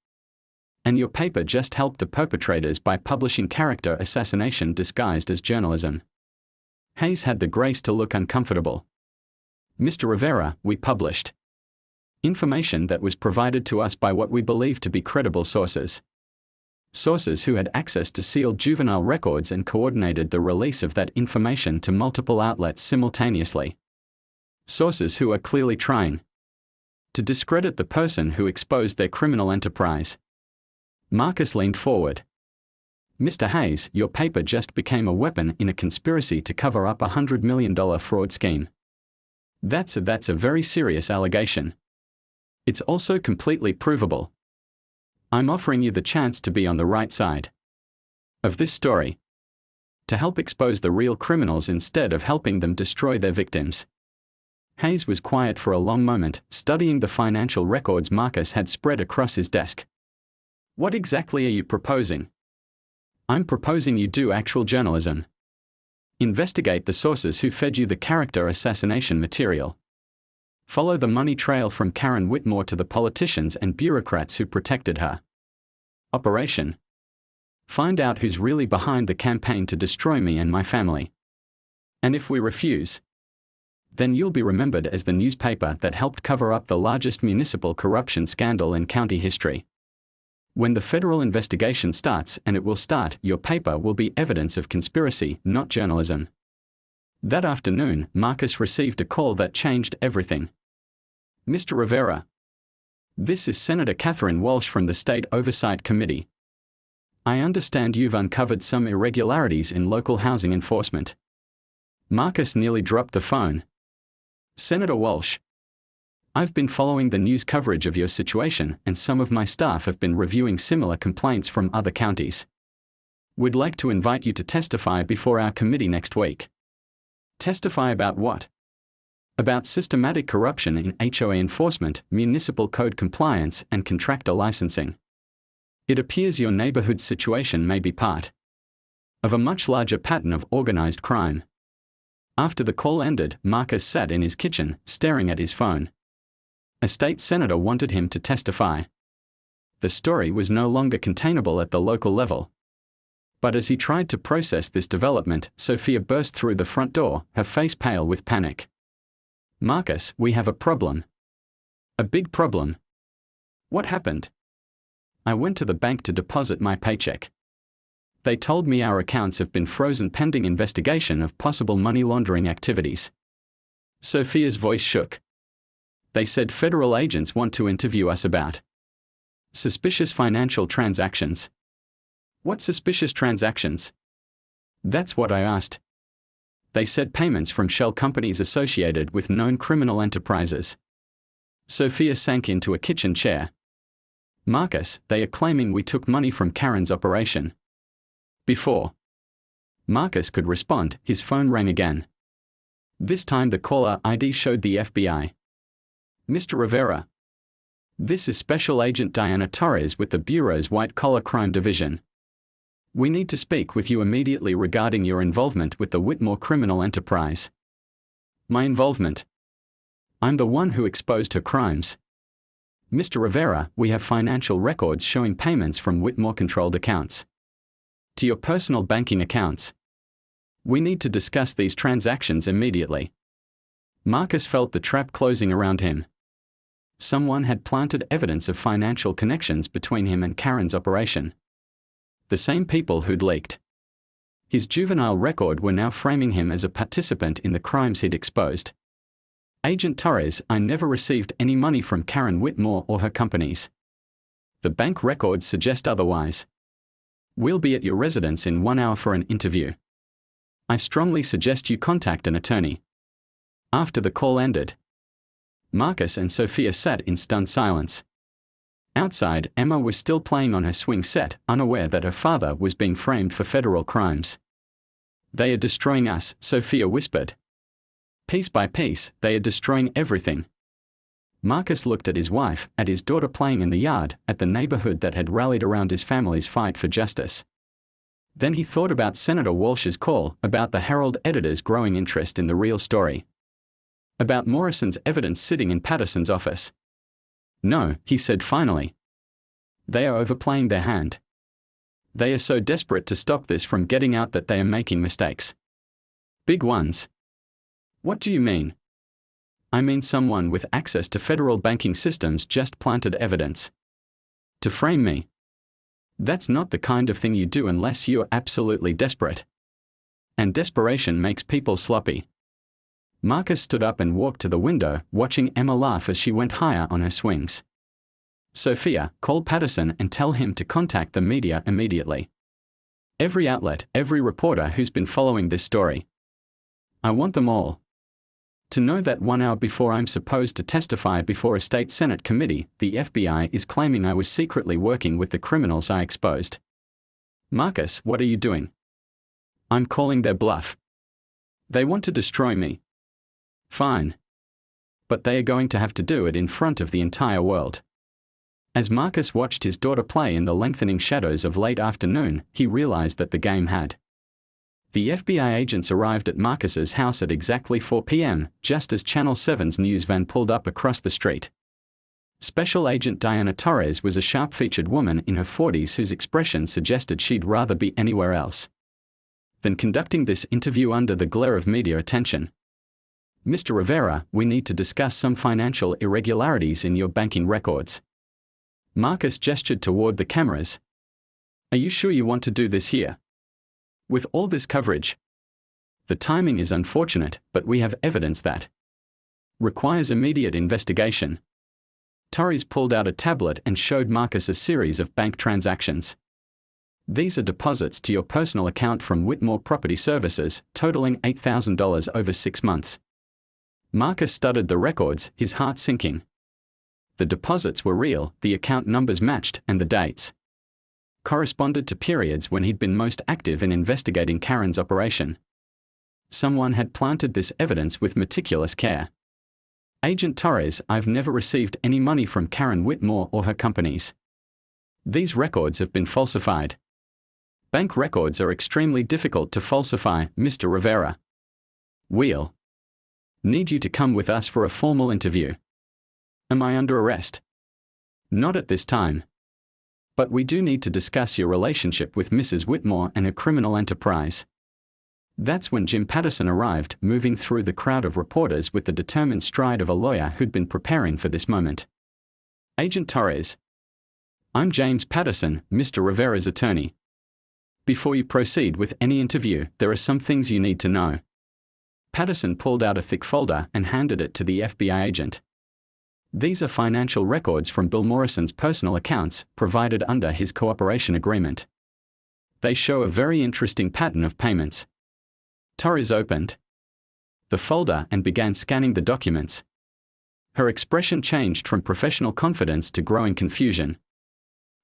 And your paper just helped the perpetrators by publishing character assassination disguised as journalism. Hayes had the grace to look uncomfortable. Mr. Rivera, we published information that was provided to us by what we believe to be credible sources. Sources who had access to sealed juvenile records and coordinated the release of that information to multiple outlets simultaneously. Sources who are clearly trying to discredit the person who exposed their criminal enterprise. Marcus leaned forward. Mr. Hayes, your paper just became a weapon in a conspiracy to cover up a $100 million fraud scheme. That's a very serious allegation. It's also completely provable. I'm offering you the chance to be on the right side of this story. To help expose the real criminals instead of helping them destroy their victims. Hayes was quiet for a long moment, studying the financial records Marcus had spread across his desk. What exactly are you proposing? I'm proposing you do actual journalism. Investigate the sources who fed you the character assassination material. Follow the money trail from Karen Whitmore to the politicians and bureaucrats who protected her operation. Find out who's really behind the campaign to destroy me and my family. And if we refuse, then you'll be remembered as the newspaper that helped cover up the largest municipal corruption scandal in county history. When the federal investigation starts, and it will start, your paper will be evidence of conspiracy, not journalism. That afternoon, Marcus received a call that changed everything. Mr. Rivera. This is Senator Catherine Walsh from the State Oversight Committee. I understand you've uncovered some irregularities in local housing enforcement. Marcus nearly dropped the phone. Senator Walsh. I've been following the news coverage of your situation, and some of my staff have been reviewing similar complaints from other counties. We'd like to invite you to testify before our committee next week. Testify about what? About systematic corruption in HOA enforcement, municipal code compliance, and contractor licensing. It appears your neighborhood situation may be part of a much larger pattern of organized crime. After the call ended, Marcus sat in his kitchen, staring at his phone. A state senator wanted him to testify. The story was no longer containable at the local level. But as he tried to process this development, Sophia burst through the front door, her face pale with panic. Marcus, we have a problem. A big problem. What happened? I went to the bank to deposit my paycheck. They told me our accounts have been frozen pending investigation of possible money laundering activities. Sophia's voice shook. They said federal agents want to interview us about suspicious financial transactions. What suspicious transactions? That's what I asked. They said payments from shell companies associated with known criminal enterprises. Sophia sank into a kitchen chair. Marcus, they are claiming we took money from Karen's operation. Before Marcus could respond, his phone rang again. This time the caller ID showed the FBI. Mr. Rivera. This is Special Agent Diana Torres with the Bureau's White Collar Crime Division. We need to speak with you immediately regarding your involvement with the Whitmore criminal enterprise. My involvement? I'm the one who exposed her crimes. Mr. Rivera, we have financial records showing payments from Whitmore-controlled accounts to your personal banking accounts. We need to discuss these transactions immediately. Marcus felt the trap closing around him. Someone had planted evidence of financial connections between him and Karen's operation. The same people who'd leaked his juvenile record were now framing him as a participant in the crimes he'd exposed. Agent Torres, I never received any money from Karen Whitmore or her companies. The bank records suggest otherwise. We'll be at your residence in 1 hour for an interview. I strongly suggest you contact an attorney. After the call ended, Marcus and Sophia sat in stunned silence. Outside, Emma was still playing on her swing set, unaware that her father was being framed for federal crimes. They are destroying us, Sophia whispered. Piece by piece, they are destroying everything. Marcus looked at his wife, at his daughter playing in the yard, at the neighborhood that had rallied around his family's fight for justice. Then he thought about Senator Walsh's call, about the Herald editor's growing interest in the real story. About Morrison's evidence sitting in Patterson's office. No, he said finally. They are overplaying their hand. They are so desperate to stop this from getting out that they are making mistakes. Big ones. What do you mean? I mean someone with access to federal banking systems just planted evidence to frame me. That's not the kind of thing you do unless you're absolutely desperate. And desperation makes people sloppy. Marcus stood up and walked to the window, watching Emma laugh as she went higher on her swings. Sophia, call Patterson and tell him to contact the media immediately. Every outlet, every reporter who's been following this story. I want them all to know that 1 hour before I'm supposed to testify before a state Senate committee, the FBI is claiming I was secretly working with the criminals I exposed. Marcus, what are you doing? I'm calling their bluff. They want to destroy me. Fine. But they are going to have to do it in front of the entire world. As Marcus watched his daughter play in the lengthening shadows of late afternoon, he realized that the game had. The FBI agents arrived at Marcus's house at exactly 4 p.m., just as Channel 7's news van pulled up across the street. Special Agent Diana Torres was a sharp-featured woman in her 40s whose expression suggested she'd rather be anywhere else than conducting this interview under the glare of media attention. Mr. Rivera, we need to discuss some financial irregularities in your banking records. Marcus gestured toward the cameras. Are you sure you want to do this here? With all this coverage? The timing is unfortunate, but we have evidence that requires immediate investigation. Torres pulled out a tablet and showed Marcus a series of bank transactions. These are deposits to your personal account from Whitmore Property Services, totaling $8,000 over 6 months. Marcus studied the records, his heart sinking. The deposits were real, the account numbers matched, and the dates corresponded to periods when he'd been most active in investigating Karen's operation. Someone had planted this evidence with meticulous care. Agent Torres, I've never received any money from Karen Whitmore or her companies. These records have been falsified. Bank records are extremely difficult to falsify, Mr. Rivera. We'll need you to come with us for a formal interview. Am I under arrest? Not at this time. But we do need to discuss your relationship with Mrs. Whitmore and her criminal enterprise. That's when Jim Patterson arrived, moving through the crowd of reporters with the determined stride of a lawyer who'd been preparing for this moment. Agent Torres. I'm James Patterson, Mr. Rivera's attorney. Before you proceed with any interview, there are some things you need to know. Patterson pulled out a thick folder and handed it to the FBI agent. These are financial records from Bill Morrison's personal accounts, provided under his cooperation agreement. They show a very interesting pattern of payments. Torres opened the folder and began scanning the documents. Her expression changed from professional confidence to growing confusion.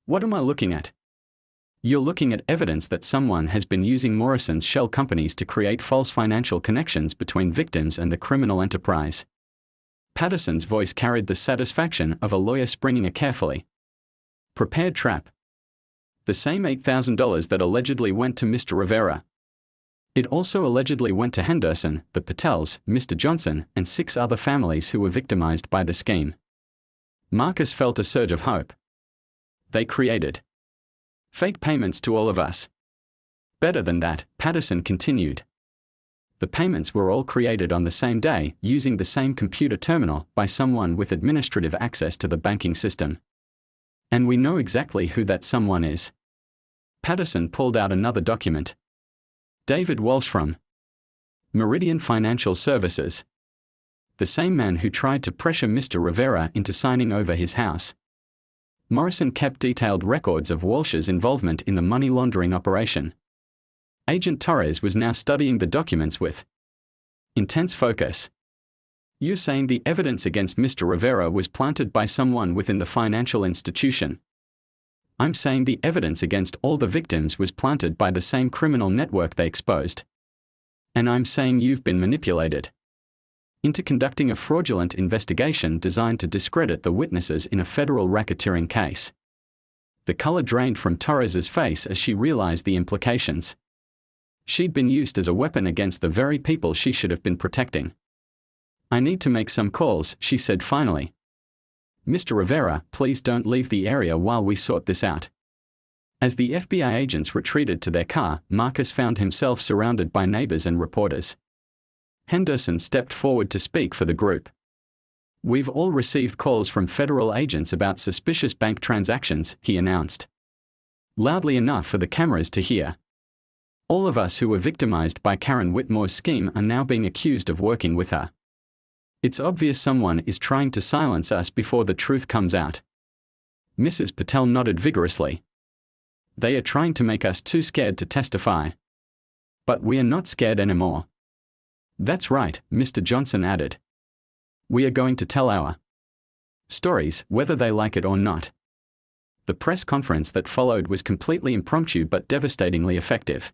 What am I looking at? You're looking at evidence that someone has been using Morrison's shell companies to create false financial connections between victims and the criminal enterprise. Patterson's voice carried the satisfaction of a lawyer springing a carefully prepared trap. The same $8,000 that allegedly went to Mr. Rivera. It also allegedly went to Henderson, the Patels, Mr. Johnson, and 6 other families who were victimized by the scheme. Marcus felt a surge of hope. They created fake payments to all of us. Better than that, Patterson continued. The payments were all created on the same day, using the same computer terminal, by someone with administrative access to the banking system. And we know exactly who that someone is. Patterson pulled out another document. David Walsh from Meridian Financial Services. The same man who tried to pressure Mr. Rivera into signing over his house. Morrison kept detailed records of Walsh's involvement in the money laundering operation. Agent Torres was now studying the documents with intense focus. You're saying the evidence against Mr. Rivera was planted by someone within the financial institution. I'm saying the evidence against all the victims was planted by the same criminal network they exposed. And I'm saying you've been manipulated into conducting a fraudulent investigation designed to discredit the witnesses in a federal racketeering case. The color drained from Torres's face as she realized the implications. She'd been used as a weapon against the very people she should have been protecting. I need to make some calls, she said finally. Mr. Rivera, please don't leave the area while we sort this out. As the FBI agents retreated to their car, Marcus found himself surrounded by neighbors and reporters. Henderson stepped forward to speak for the group. We've all received calls from federal agents about suspicious bank transactions, he announced. Loudly enough for the cameras to hear. All of us who were victimized by Karen Whitmore's scheme are now being accused of working with her. It's obvious someone is trying to silence us before the truth comes out. Mrs. Patel nodded vigorously. They are trying to make us too scared to testify. But we are not scared anymore. That's right, Mr. Johnson added. We are going to tell our stories, whether they like it or not. The press conference that followed was completely impromptu but devastatingly effective.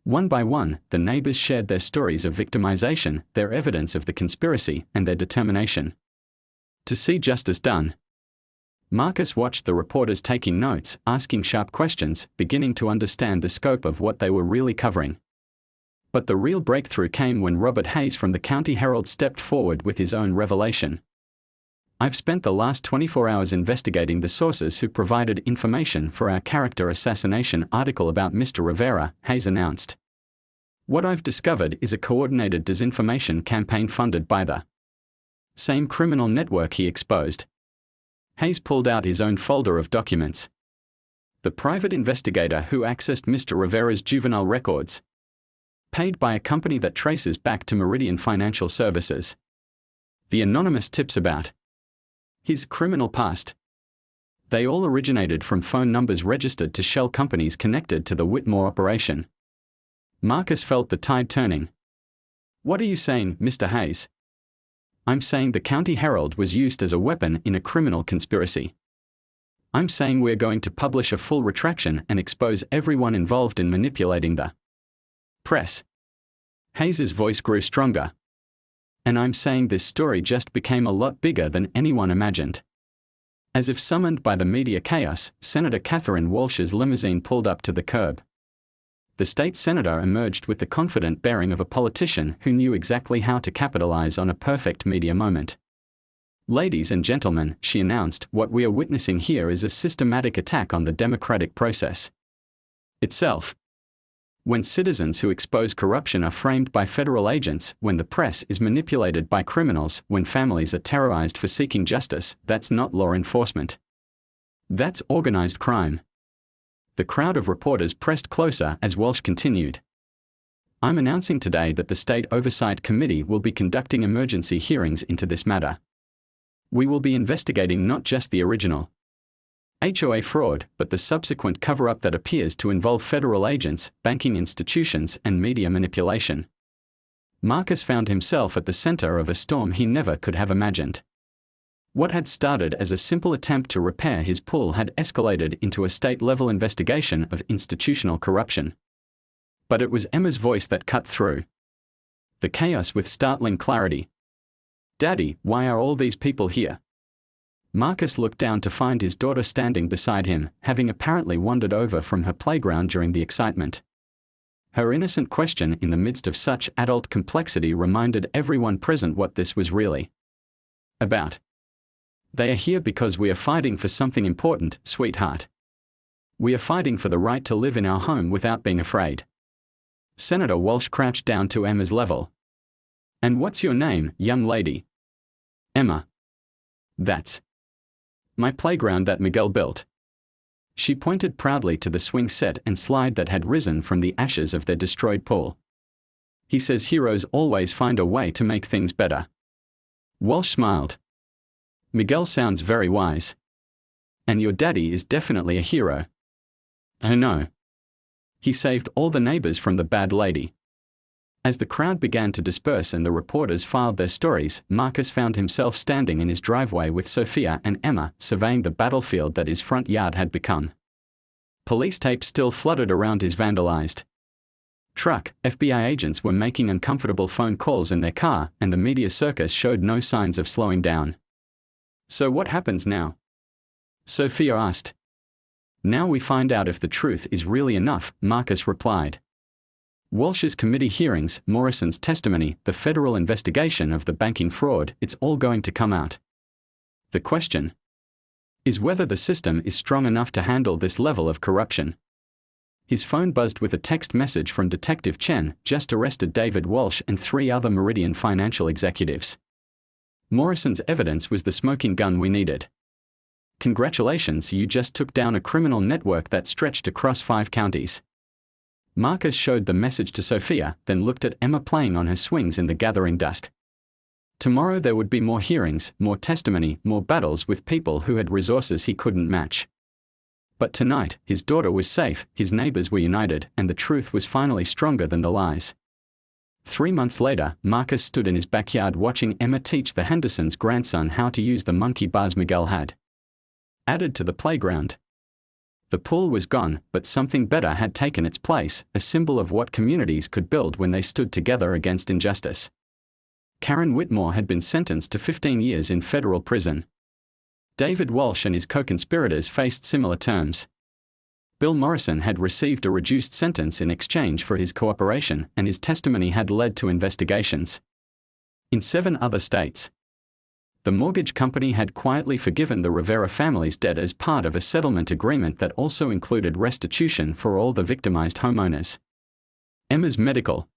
One by one, the neighbors shared their stories of victimization, their evidence of the conspiracy, and their determination to see justice done. Marcus watched the reporters taking notes, asking sharp questions, beginning to understand the scope of what they were really covering. But the real breakthrough came when Robert Hayes from the County Herald stepped forward with his own revelation. I've spent the last 24 hours investigating the sources who provided information for our character assassination article about Mr. Rivera, Hayes announced. What I've discovered is a coordinated disinformation campaign funded by the same criminal network he exposed. Hayes pulled out his own folder of documents. The private investigator who accessed Mr. Rivera's juvenile records. Paid by a company that traces back to Meridian Financial Services. The anonymous tips about his criminal past. They all originated from phone numbers registered to shell companies connected to the Whitmore operation. Marcus felt the tide turning. What are you saying, Mr. Hayes? I'm saying the County Herald was used as a weapon in a criminal conspiracy. I'm saying we're going to publish a full retraction and expose everyone involved in manipulating the press. Hayes's voice grew stronger. And I'm saying this story just became a lot bigger than anyone imagined. As if summoned by the media chaos, Senator Catherine Walsh's limousine pulled up to the curb. The state senator emerged with the confident bearing of a politician who knew exactly how to capitalize on a perfect media moment. Ladies and gentlemen, she announced, what we are witnessing here is a systematic attack on the democratic process itself. When citizens who expose corruption are framed by federal agents, when the press is manipulated by criminals, when families are terrorized for seeking justice, that's not law enforcement. That's organized crime. The crowd of reporters pressed closer as Walsh continued. I'm announcing today that the State Oversight Committee will be conducting emergency hearings into this matter. We will be investigating not just the original HOA fraud, but the subsequent cover-up that appears to involve federal agents, banking institutions, and media manipulation. Marcus found himself at the center of a storm he never could have imagined. What had started as a simple attempt to repair his pool had escalated into a state-level investigation of institutional corruption. But it was Emma's voice that cut through the chaos with startling clarity. "Daddy, why are all these people here?" Marcus looked down to find his daughter standing beside him, having apparently wandered over from her playground during the excitement. Her innocent question in the midst of such adult complexity reminded everyone present what this was really about. "They are here because we are fighting for something important, sweetheart. We are fighting for the right to live in our home without being afraid." Senator Walsh crouched down to Emma's level. "And what's your name, young lady?" "Emma." "That's my playground that Miguel built." She pointed proudly to the swing set and slide that had risen from the ashes of their destroyed pool. "He says heroes always find a way to make things better." Walsh smiled. "Miguel sounds very wise. And your daddy is definitely a hero." "Oh no. He saved all the neighbors from the bad lady." As the crowd began to disperse and the reporters filed their stories, Marcus found himself standing in his driveway with Sophia and Emma, surveying the battlefield that his front yard had become. Police tape still fluttered around his vandalized truck. FBI agents were making uncomfortable phone calls in their car, and the media circus showed no signs of slowing down. "So what happens now?" Sophia asked. "Now we find out if the truth is really enough," Marcus replied. "Walsh's committee hearings, Morrison's testimony, the federal investigation of the banking fraud, it's all going to come out. The question is whether the system is strong enough to handle this level of corruption." His phone buzzed with a text message from Detective Chen, "Just arrested David Walsh and 3 other Meridian financial executives. Morrison's evidence was the smoking gun we needed. Congratulations, you just took down a criminal network that stretched across 5 counties." Marcus showed the message to Sophia, then looked at Emma playing on her swings in the gathering dusk. Tomorrow there would be more hearings, more testimony, more battles with people who had resources he couldn't match. But tonight, his daughter was safe, his neighbors were united, and the truth was finally stronger than the lies. 3 months later, Marcus stood in his backyard watching Emma teach the Hendersons' grandson how to use the monkey bars Miguel had added to the playground. The pool was gone, but something better had taken its place, a symbol of what communities could build when they stood together against injustice. Karen Whitmore had been sentenced to 15 years in federal prison. David Walsh and his co-conspirators faced similar terms. Bill Morrison had received a reduced sentence in exchange for his cooperation, and his testimony had led to investigations in 7 other states. The mortgage company had quietly forgiven the Rivera family's debt as part of a settlement agreement that also included restitution for all the victimized homeowners. Emma's medical